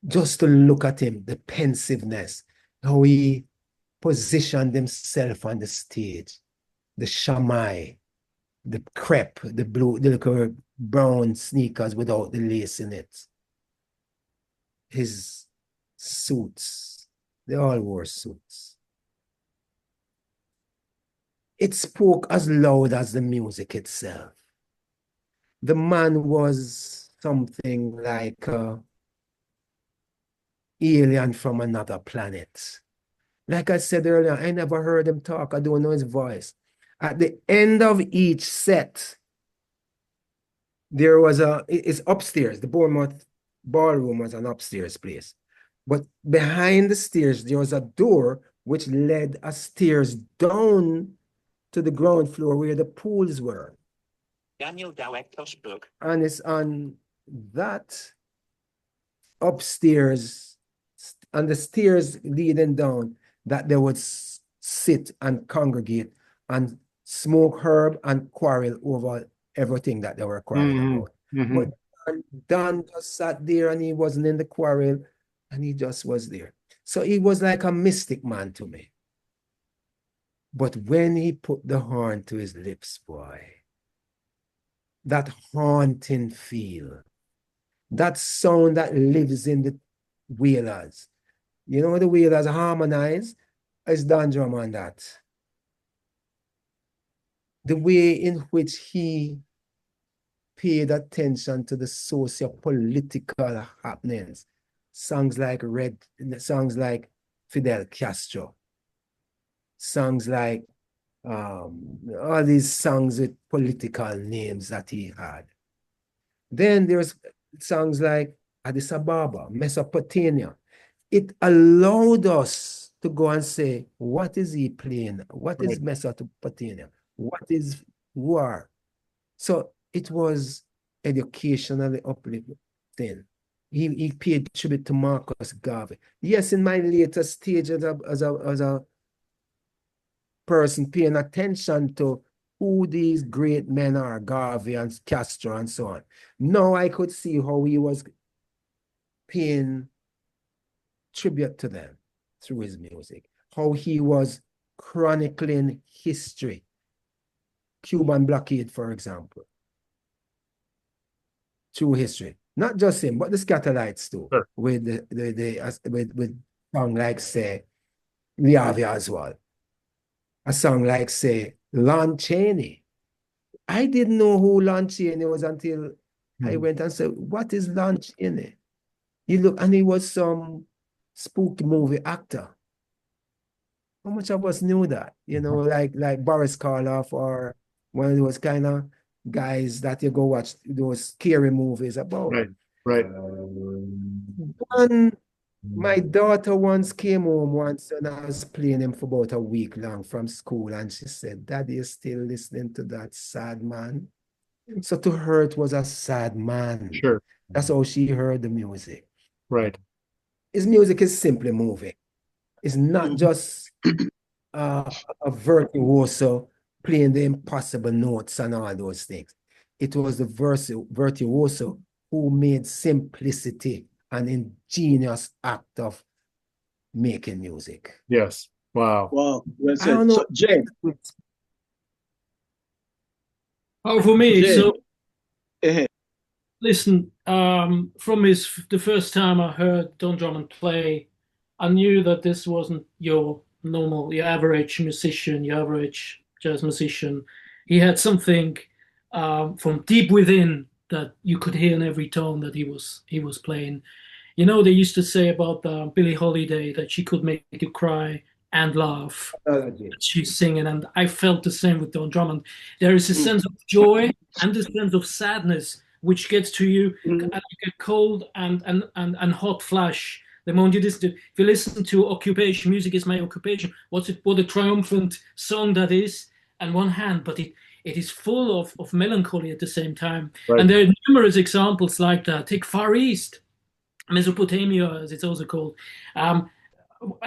Just to look at him, the pensiveness, how he positioned himself on the stage, the shamai, the crepe, the little brown sneakers without the lace in it. His suits, they all wore suits. It spoke as loud as the music itself. The man was something like an alien from another planet. Like I said earlier, I never heard him talk. I don't know his voice. At the end of each set, there was it's upstairs. The Bournemouth ballroom was an upstairs place. But behind the stairs, there was a door which led stairs down to the ground floor where the pools were. Daniel Dowek book. And it's on that upstairs, and the stairs leading down, that they would sit and congregate and smoke herb and quarrel over everything that they were quarreling about. But Dan just sat there and he wasn't in the quarrel and he just was there. So he was like a mystic man to me. But when he put the horn to his lips, boy, that haunting feel, that sound that lives in the Wailers. You know, the Wailers harmonize, is Dan Drummond that. The way in which he paid attention to the socio-political happenings. Songs like Fidel Castro, songs like all these songs with political names that he had. Then there's songs like Addis Ababa, Mesopotamia. It allowed us to go and say, what is he playing? What is Mesopotamia? What is war? So it was educationally uplifting. He paid tribute to Marcus Garvey. Yes, in my later stage as a person paying attention to who these great men are, Garvey and Castro and so on. Now I could see how he was paying tribute to them through his music, how he was chronicling history. Cuban blockade, for example, through history. Not just him, but the Skatalites too, Sure. with song like, say, Liavia as well. A song like, say, Lon Chaney. I didn't know who Lon Chaney was until I went and said, what is Lon Chaney? You look, and he was some spooky movie actor. How much of us knew that? You know, like Boris Karloff, or one of those kind of guys that you go watch those scary movies about. Right. My daughter once came home once and I was playing him for about a week long from school, and she said, Daddy is still listening to that sad man. So to her, it was a sad man. Sure. That's how she heard the music. Right. His music is simply moving. It's not just a virtuoso playing the impossible notes and all those things. It was the virtuoso who made simplicity an ingenious act of making music. Yes. Wow. Wow. Well I don't said. know. So, Jay, Oh, for me, Jay. so eh, listen, from the first time I heard Don Drummond play, I knew that this wasn't your average musician, your average jazz musician. He had something from deep within that you could hear in every tone that he was playing. You know, they used to say about Billie Holiday that she could make you cry and laugh. She's singing, and I felt the same with Don Drummond. There is a sense of joy and a sense of sadness which gets to you like a cold and hot flash. The moment you listen to, if you listen to Occupation, Music Is My Occupation, what a triumphant song that is on one hand, but it is full of melancholy at the same time. Right. And there are numerous examples like that. Take Far East, Mesopotamia, as it's also called.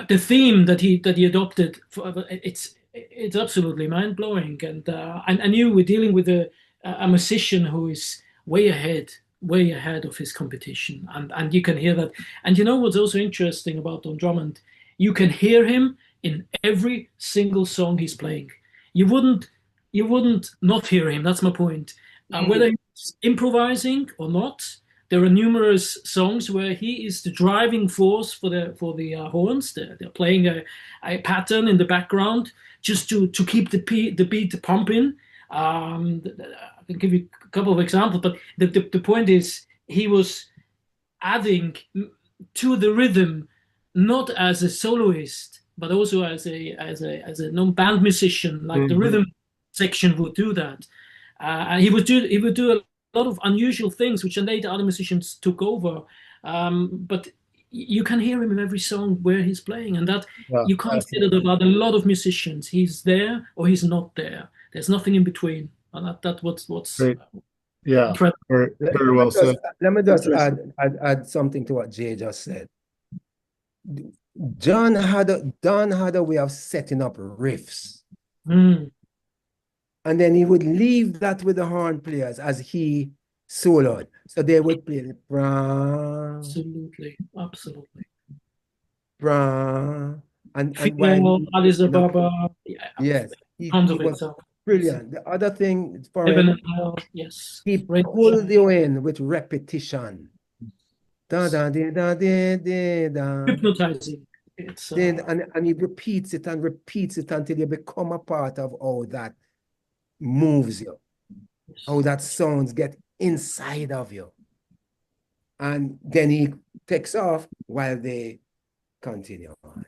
The theme that he adopted, it's absolutely mind blowing. And I knew we're dealing with a musician who is way ahead of his competition, and you can hear that. And you know what's also interesting about Don Drummond? You can hear him in every single song he's playing. You wouldn't not hear him. That's my point. Whether he's improvising or not, there are numerous songs where he is the driving force for the horns. They're playing a pattern in the background just to keep the beat pumping. I can give you a couple of examples, but the point is he was adding to the rhythm, not as a soloist, but also as a non-band musician, like the rhythm section would do that. And he would do a lot of unusual things, which later other musicians took over. But you can hear him in every song where he's playing, and that you can't say that about a lot of musicians. He's there or he's not there. There's nothing in between, and that's what's Great. Yeah, incredible. very well said. Let me just add something to what Jay just said. Don had a way of setting up riffs. And then he would leave that with the horn players as he soloed. So they would play it. Absolutely. And Fidel, Addis Ababa. Yes. He Tons of was examples. brilliant. The other thing for Heaven him, and Hell, yes. he pulled you in with repetition. Da da da da da da. Hypnotizing. It's and he repeats it until you become a part of how that moves you, how that sounds get inside of you. And then he takes off while they continue on.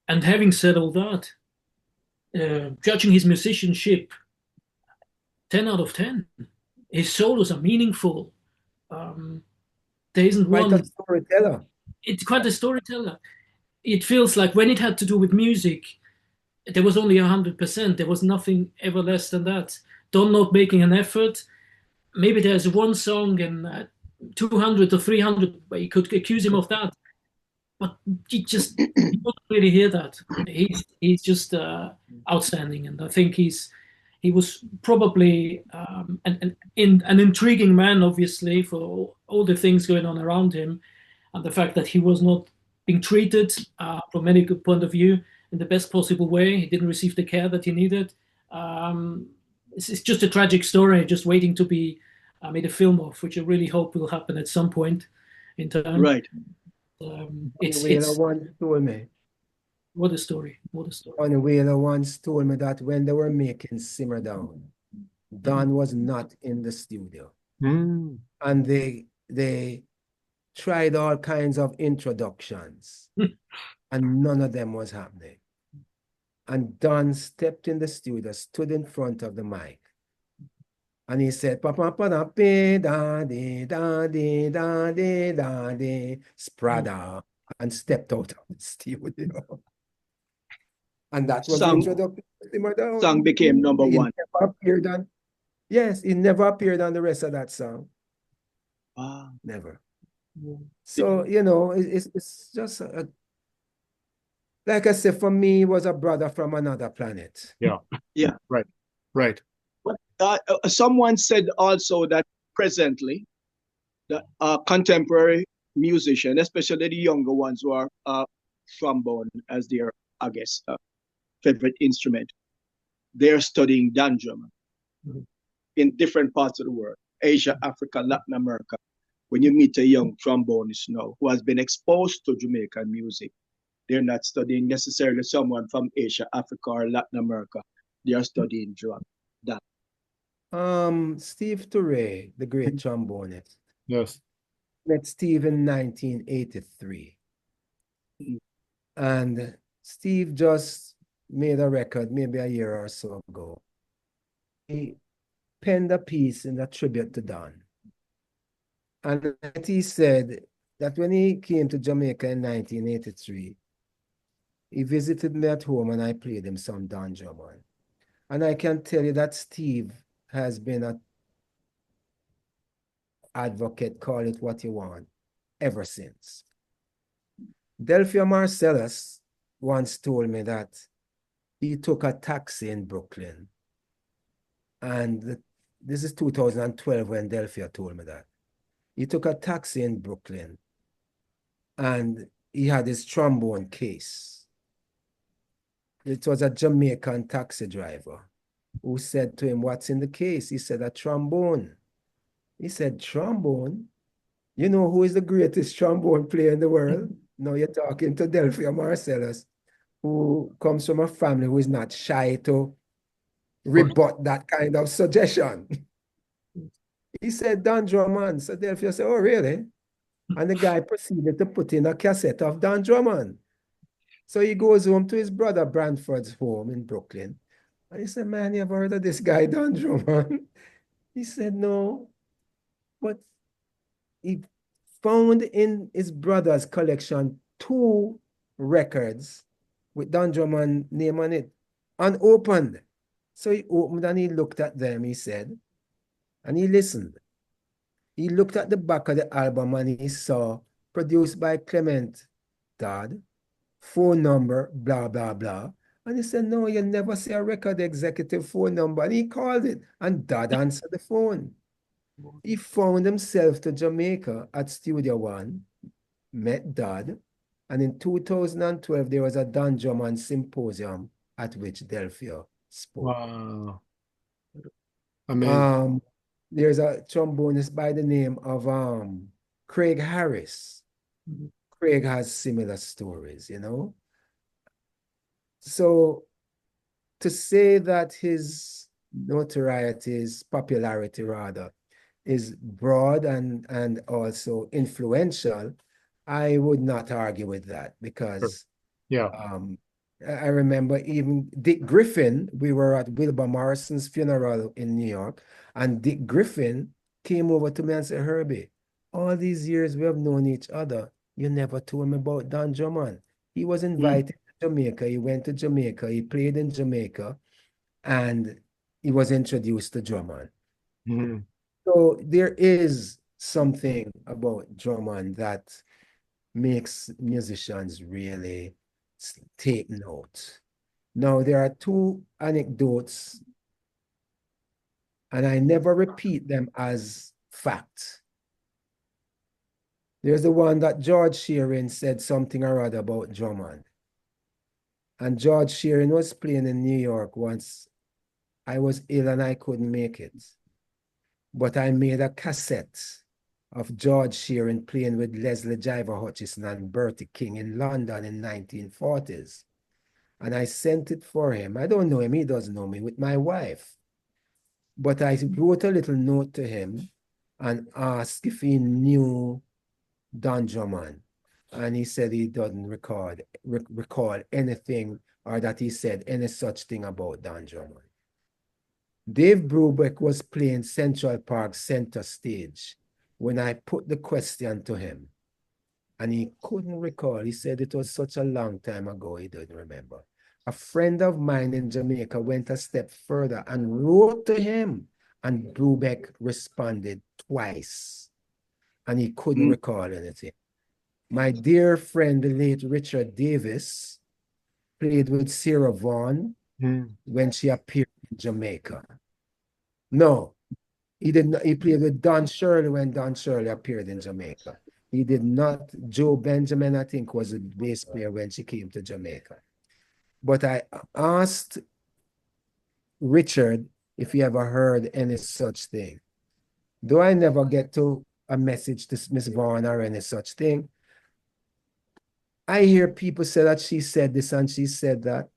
And having said all that, judging his musicianship, 10 out of 10. His solos are meaningful. There isn't Quite one. a storyteller. It's quite a storyteller. It feels like when it had to do with music, there was only 100%. There was nothing ever less than that. Don not making an effort. Maybe there's one song in 200 or 300 where you could accuse him of that. But you don't really hear that. He's just outstanding, and I think he was probably an intriguing man, obviously, for all the things going on around him, and the fact that he was not being treated from a medical point of view in the best possible way. He didn't receive the care that he needed. It's just a tragic story, just waiting to be made a film of, which I really hope will happen at some point in time. Right. It's once told me. What a story. What a story. On Wheeler once told me that when they were making Simmer Down, Don was not in the studio. Mm. And they tried all kinds of introductions and none of them was happening. And Don stepped in the studio, stood in front of the mic, and he said, "Papa, papa, da de da de da de da de sprada," and stepped out of the studio. And that was the introduction to Simmer Down. Song became number one. Never appeared on, yes, it never appeared on the rest of that song. Wow. Never. So, you know, it's just like I said, for me, he was a brother from another planet. Yeah. Yeah. Right. Right. Someone said also that presently, the contemporary musicians, especially the younger ones who are trombone as their, I guess, favorite instrument, they're studying Dan Drummond in different parts of the world, Asia, Africa, Latin America. When you meet a young trombonist now who has been exposed to Jamaican music, they're not studying necessarily someone from Asia, Africa, or Latin America. They are studying drum. Steve Toure, the great trombonist. Yes. Met Steve in 1983. And Steve just made a record maybe a year or so ago. He penned a piece in a tribute to Don. And he said that when he came to Jamaica in 1983, he visited me at home and I played him some Don Drummond. And I can tell you that Steve has been an advocate, call it what you want, ever since. Delphia Marcellus once told me that he took a taxi in Brooklyn. And this is 2012 when Delphia told me that. He took a taxi in Brooklyn and he had his trombone case. It was a Jamaican taxi driver who said to him, "What's in the case?" He said, "A trombone." He said, "Trombone? You know who is the greatest trombone player in the world?" Now you're talking to Delphia Marcellus, who comes from a family who is not shy to rebut that kind of suggestion. He said, "Don Drummond." So Delphia said, "Oh, really?" And the guy proceeded to put in a cassette of Don Drummond. So he goes home to his brother Branford's home in Brooklyn. And he said, "Man, you ever heard of this guy, Don Drummond?" He said, "No." But he found in his brother's collection 2 records with Don Drummond's name on it, unopened. So he opened and he looked at them, he said, and he listened. He looked at the back of the album and he saw produced by Clement Todd, phone number, blah, blah, blah. And he said, "No, you never see a record executive phone number." And he called it and Todd answered the phone. He found himself to Jamaica at Studio One, met Dodd, and in 2012, there was a Don Drummond symposium at which Delphia spoke. Wow. Amazing. There's a trombonist by the name of Craig Harris. Craig has similar stories, you know? So to say that his notoriety, his popularity rather, is broad and also influential, I would not argue with that because Yeah. I remember even Dick Griffin, we were at Wilbur Morrison's funeral in New York, and Dick Griffin came over to me and said, Herbie, all these years we have known each other, you never told me about Don Drummond. He was invited to Jamaica, he went to Jamaica, he played in Jamaica, and he was introduced to Drummond. Mhm. So there is something about Drummond that makes musicians really take note. Now, there are two anecdotes, and I never repeat them as fact. There's the one that George Shearing said something or other about Drummond. And George Shearing was playing in New York once. I was ill and I couldn't make it. But I made a cassette of George Shearing playing with Leslie Jiver Hutchison and Bertie King in London in 1940s. And I sent it for him. I don't know him, he doesn't know me, with my wife. But I wrote a little note to him and asked if he knew Don Drummond. And he said he doesn't recall anything or that he said any such thing about Don Drummond. Dave Brubeck was playing Central Park Center Stage when I put the question to him, and he couldn't recall. He said it was such a long time ago, he didn't remember. A friend of mine in Jamaica went a step further and wrote to him, and Brubeck responded twice, and he couldn't recall anything. My dear friend, the late Richard Davis, played with Sarah Vaughan when she appeared in Jamaica. No, he did not. He played with Don Shirley when Don Shirley appeared in Jamaica. He did not. Joe Benjamin, I think, was a bass player when she came to Jamaica. But I asked Richard if he ever heard any such thing. Though I never get to a message to Miss Vaughan or any such thing, I hear people say that she said this and she said that,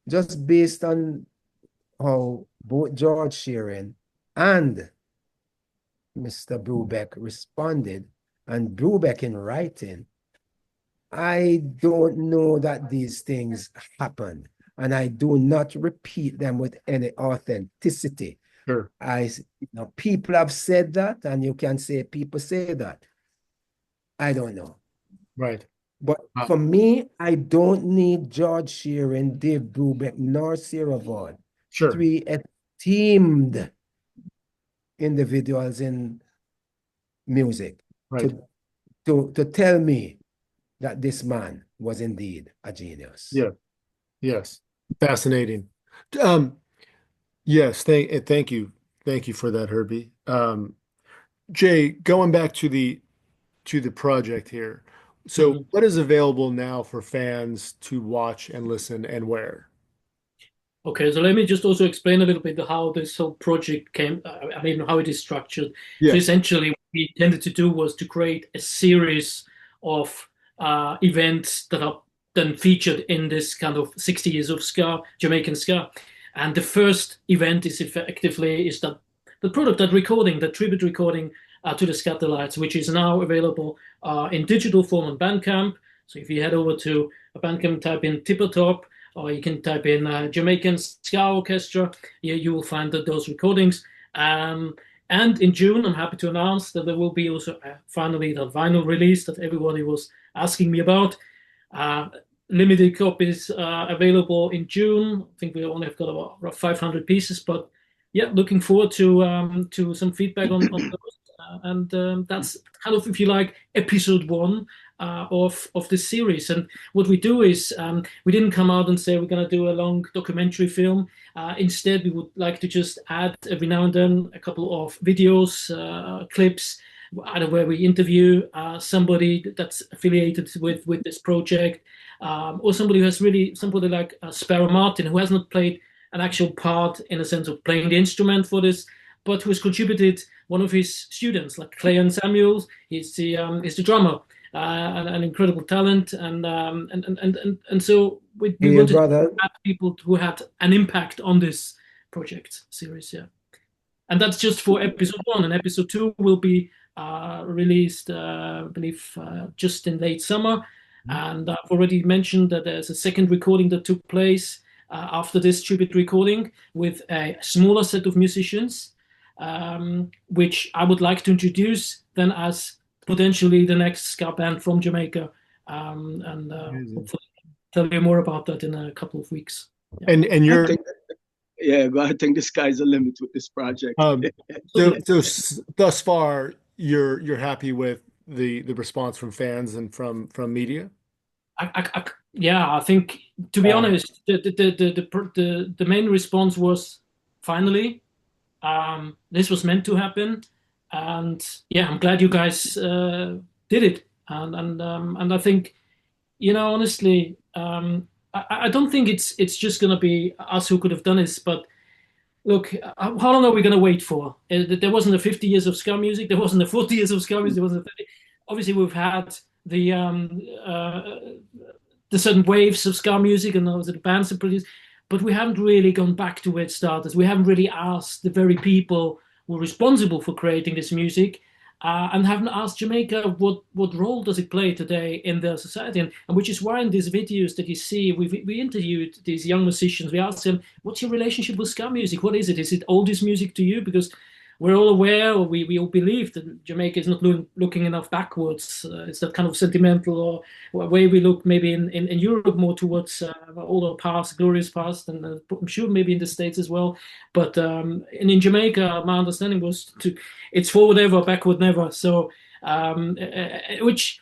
just based on how both George Shearing and Mr. Brubeck responded, and Brubeck in writing. I don't know that these things happened, and I do not repeat them with any authenticity. Sure. People have said that, and you can say people say that. I don't know. Right. But for me, I don't need George Shearing, Dave Brubeck, nor Sarah Vaughan. Sure. Three esteemed individuals in music, right, to tell me that this man was indeed a genius. Yeah. Yes. Fascinating. Yes. Thank you. Thank you for that, Herbie. Jay, going back to the project here. So what is available now for fans to watch and listen and where? Okay, so let me just also explain a little bit how this whole project came, how it is structured. Yeah. So essentially what we intended to do was to create a series of events that are then featured in this kind of 60 years of ska, Jamaican ska. And the first event is effectively the product, that recording, the tribute recording to the Skatalites, which is now available in digital form on Bandcamp. So if you head over to Bandcamp, type in Tipper Top, or you can type in Jamaican Ska Orchestra, you will find those recordings. And in June, I'm happy to announce that there will be also finally the vinyl release that everybody was asking me about. Limited copies available in June. I think we only have got about 500 pieces, but yeah, looking forward to some feedback on those. And that's kind of, if you like, episode 1 of this series. And what we do is we didn't come out and say we're going to do a long documentary film. Instead, we would like to just add every now and then a couple of videos, clips, either where we interview somebody that's affiliated with this project, or somebody who has somebody like Sparrow Martin, who has not played an actual part in a sense of playing the instrument for this, but who has contributed one of his students, like Clayton Samuels. He's the drummer, an incredible talent, and so we wanted to have people who had an impact on this project series. Yeah. And that's just for episode 1. And episode 2 will be released, I believe, just in late summer. And I've already mentioned that there's a second recording that took place after this tribute recording with a smaller set of musicians, which I would like to introduce then as potentially the next ska band from Jamaica. And hopefully tell you more about that in a couple of weeks. And you're I think the sky's the limit with this project. so thus far you're happy with the response from fans and from media? I think, to be honest, the main response was finally, this was meant to happen, and yeah, I'm glad you guys did it, and I think, honestly, I don't think it's just gonna be us who could have done this, but look, how long are we gonna wait for? There wasn't a 50 years of ska music, there wasn't a 40 years of ska music, there wasn't a 30. Obviously, we've had the certain waves of ska music and those are the bands that produce, but we haven't really gone back to where it started. We haven't really asked the very people who were responsible for creating this music, and haven't asked Jamaica what role does it play today in their society, and which is why in these videos that you see, we interviewed these young musicians. We asked them, what's your relationship with ska music? What is it? Is it oldies music to you? Because we're all aware, or we all believe, that Jamaica is not looking enough backwards. It's that kind of sentimental or way we look maybe in Europe more towards older past, glorious past, and I'm sure maybe in the States as well. But and in Jamaica, my understanding was it's forward ever, backward never. So, which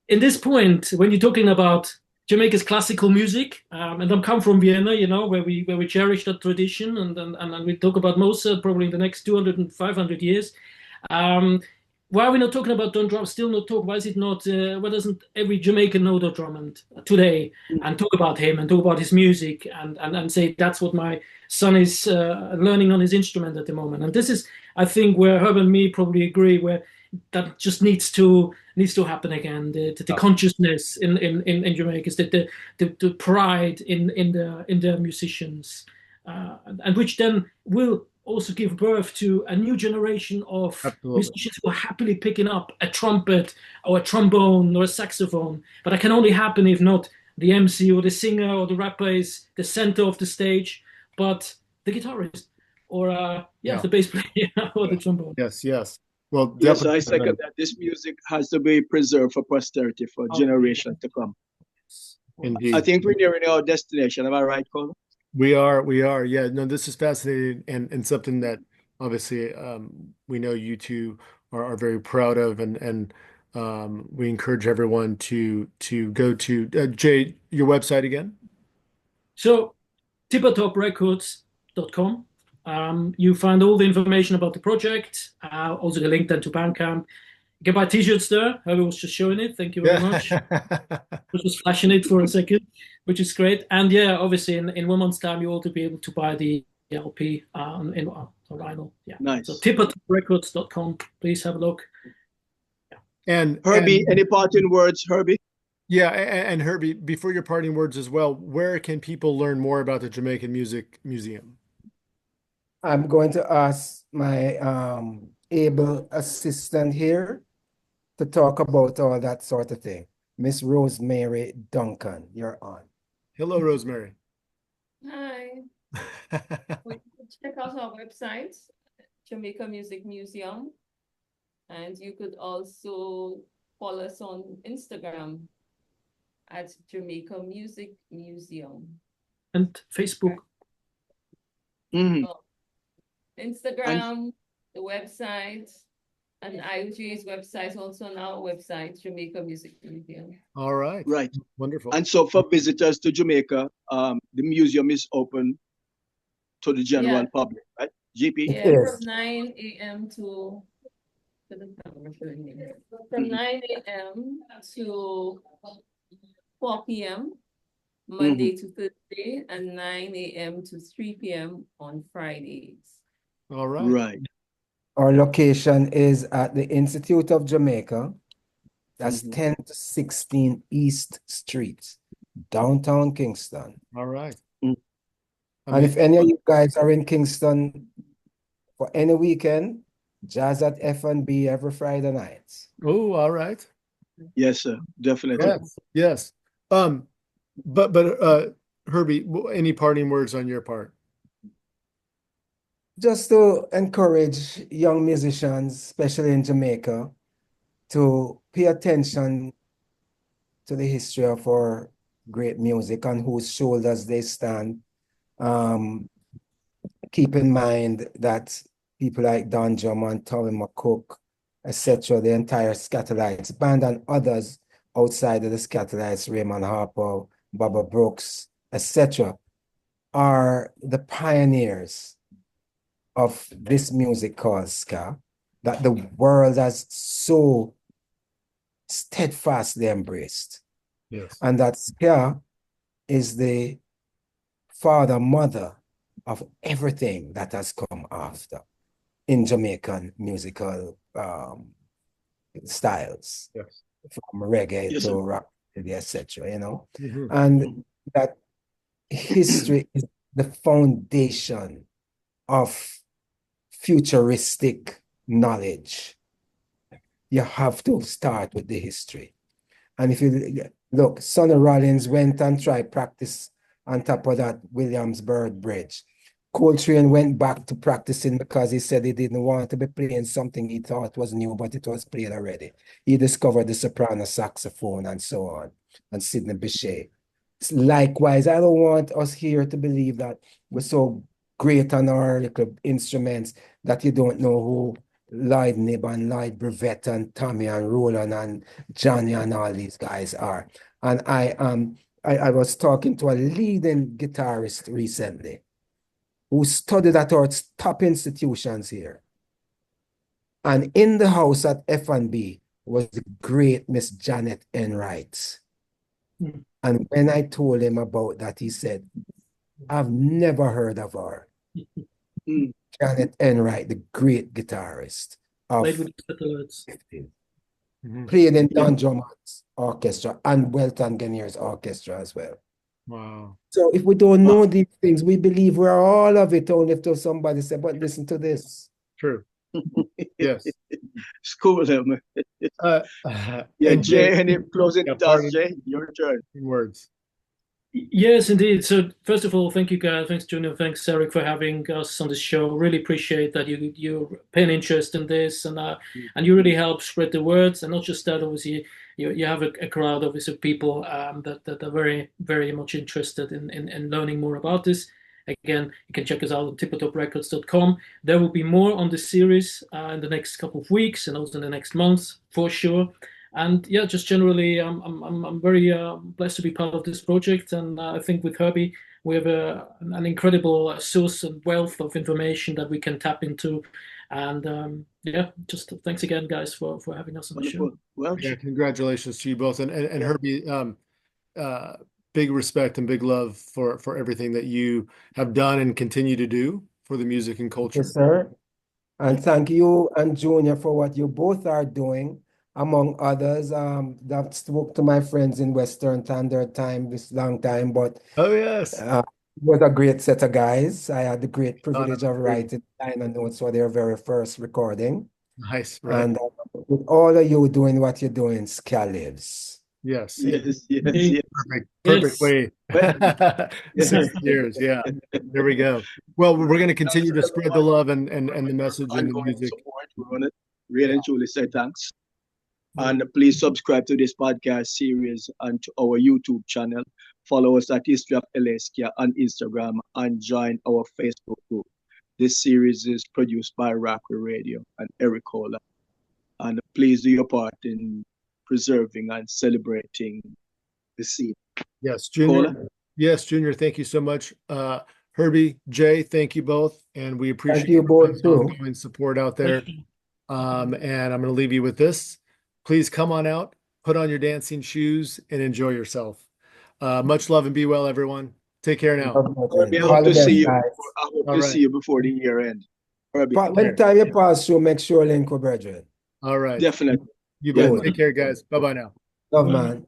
in this point, when you're talking about Jamaica's classical music, and I'm come from Vienna, where we cherish that tradition, and we talk about Mozart probably in the next 200 and 500 years. Why are we not talking about Don Drum? Still not talk. Why is it not? Why doesn't every Jamaican know Don Drummond today and talk about him and talk about his music and say that's what my son is learning on his instrument at the moment? And this is, I think, where Herb and me probably agree, where that just needs to happen again. The consciousness in Jamaica is that the pride in the musicians, and which then will also give birth to a new generation of musicians who are happily picking up a trumpet or a trombone or a saxophone. But that can only happen if not the MC or the singer or the rapper is the center of the stage, but the guitarist or the bass player or the trombone. Yes. Well, yes, I second that. This music has to be preserved for posterity, for generations to come. Indeed. I think we're nearing our destination. Am I right, Kohler? We are. Yeah, no, this is fascinating and something that obviously we know you two are very proud of, and we encourage everyone to go to Jay, your website again. So, tippertoprecords.com. You find all the information about the project, also the link then to Bandcamp. You can buy t-shirts there. Herbie was just showing it. Thank you very much. I was just flashing it for a second, which is great. And yeah, obviously in 1 month's time, you'll also be able to buy the LP on vinyl. Yeah. Nice. So tippertoprecords.com. Please have a look. Yeah. And Herbie, any parting words, Herbie? Yeah, and Herbie, before your parting words as well, where can people learn more about the Jamaican Music Museum? I'm going to ask my able assistant here to talk about all that sort of thing. Miss Rosemary Duncan, you're on. Hello, Rosemary. Hi. Check out our website, Jamaican Music Museum. And you could also follow us on Instagram at Jamaican Music Museum. And Facebook. Mm-hmm. Instagram, the website, and IOG's website, also on our website, Jamaica Music Museum. All right. Right. Wonderful. And so for visitors to Jamaica, the museum is open to the general public, right? GP? Yeah, Yes. from 9 a.m. to 9 a.m. to 4 p.m. Monday to Thursday, and 9 a.m. to 3 p.m. on Fridays. All right. Right. Our location is at the Institute of Jamaica. That's 10 to 16 East Street, downtown Kingston. All right. And if any of you guys are in Kingston for any weekend, jazz at F&B every Friday night. Oh, all right. Yes, sir. Definitely. Yes, yes. But Herbie, any parting words on your part? Just to encourage young musicians, especially in Jamaica, to pay attention to the history of our great music on whose shoulders they stand. Keep in mind that people like Don Drummond, Tommy McCook, etc., the entire Skatalites band and others outside of the Skatalites, Raymond Harper, Baba Brooks, etc., are the pioneers of this music called ska that the world has so steadfastly embraced. Yes. And that ska is the father, mother of everything that has come after in Jamaican musical styles, Yes. from reggae Yes, to sir. rock, etc., you know. Mhm. And that history is the foundation of futuristic knowledge. You have to start with the history. And if you look, Sonny Rollins went and tried practice on top of that Williamsburg Bridge. Coltrane went back to practicing because he said he didn't want to be playing something he thought was new, but it was played already. He discovered the soprano saxophone and so on, and Sidney Bechet. Likewise, I don't want us here to believe that we're so great on our little instruments that you don't know who Lloyd Nib and Lloyd Brevet and Tommy and Roland and Johnny and all these guys are. And I was talking to a leading guitarist recently who studied at our top institutions here. And in the house at F&B was the great Miss Janet Enright. Mm. And when I told him about that, he said, I've never heard of her. Mm. Janet Enright, the great guitarist of Played with the Skatalites. 50s. Mhm. Played in Don Drummond's orchestra and Welton Guinea's orchestra as well. Wow. So if we don't know these things, we believe we're all of it, only if somebody say, but listen to this. True. Yes. It's cool, man. Yeah, Yeah, Jay, any closing yeah, thoughts, parting Jay? Your turn. words. Yes, indeed. So first of all, thank you guys. Thanks, Junor. Thanks, Eric, for having us on the show. Really appreciate that you pay an interest in this, and you really help spread the words. And not just that, obviously, you have a crowd, obviously, of people that are very, very much interested in learning more about this. Again, you can check us out on tiptoprecords.com. There will be more on this series in the next couple of weeks and also in the next months for sure. And yeah, just generally, I'm very blessed to be part of this project. And I think with Herbie, we have an incredible source and wealth of information that we can tap into. And yeah, just thanks again, guys, for having us on the show. Wonderful. Well, Yeah, congratulations to you both. And Herbie, big respect and big love for everything that you have done and continue to do for the music and culture. Yes, sir. And thank you and Junior for what you both are doing, among others. That spoke to my friends in Western Standard Time this long time, but Oh, yes. it was a great set of guys. I had the great privilege of great. writing liner notes for their very first recording. Nice. Right. And with all of you doing what you're doing, Ska lives. Yes. yes, yes, Hey. yes. Perfect Yes. way. 6 years. Yeah. There we go. Well, we're going to continue to spread the love and the message and the Ongoing music. support. We want to really and truly say thanks. And please subscribe to this podcast series and to our YouTube channel. Follow us at History of LA Ska on Instagram and join our Facebook group. This series is produced by Rockery Radio and Eric Kohler. And please do your part in preserving and celebrating the scene. Yes, Junior. Kohler? Yes, Junior. Thank you so much. Herbie, Jay, thank you both. And we appreciate you both everyone's too. ongoing support out there. And I'm going to leave you with this. Please come on out, put on your dancing shoes, and enjoy yourself. Much love and be well, everyone. Take care now. Herbie, I All hope the to best, see you. guys. I hope All to right. see you before the year end. Herbie, When time you pass through, make sure link with brethren. All right. definitely. You bet. Good. Take care, guys. Bye-bye now. Love, man.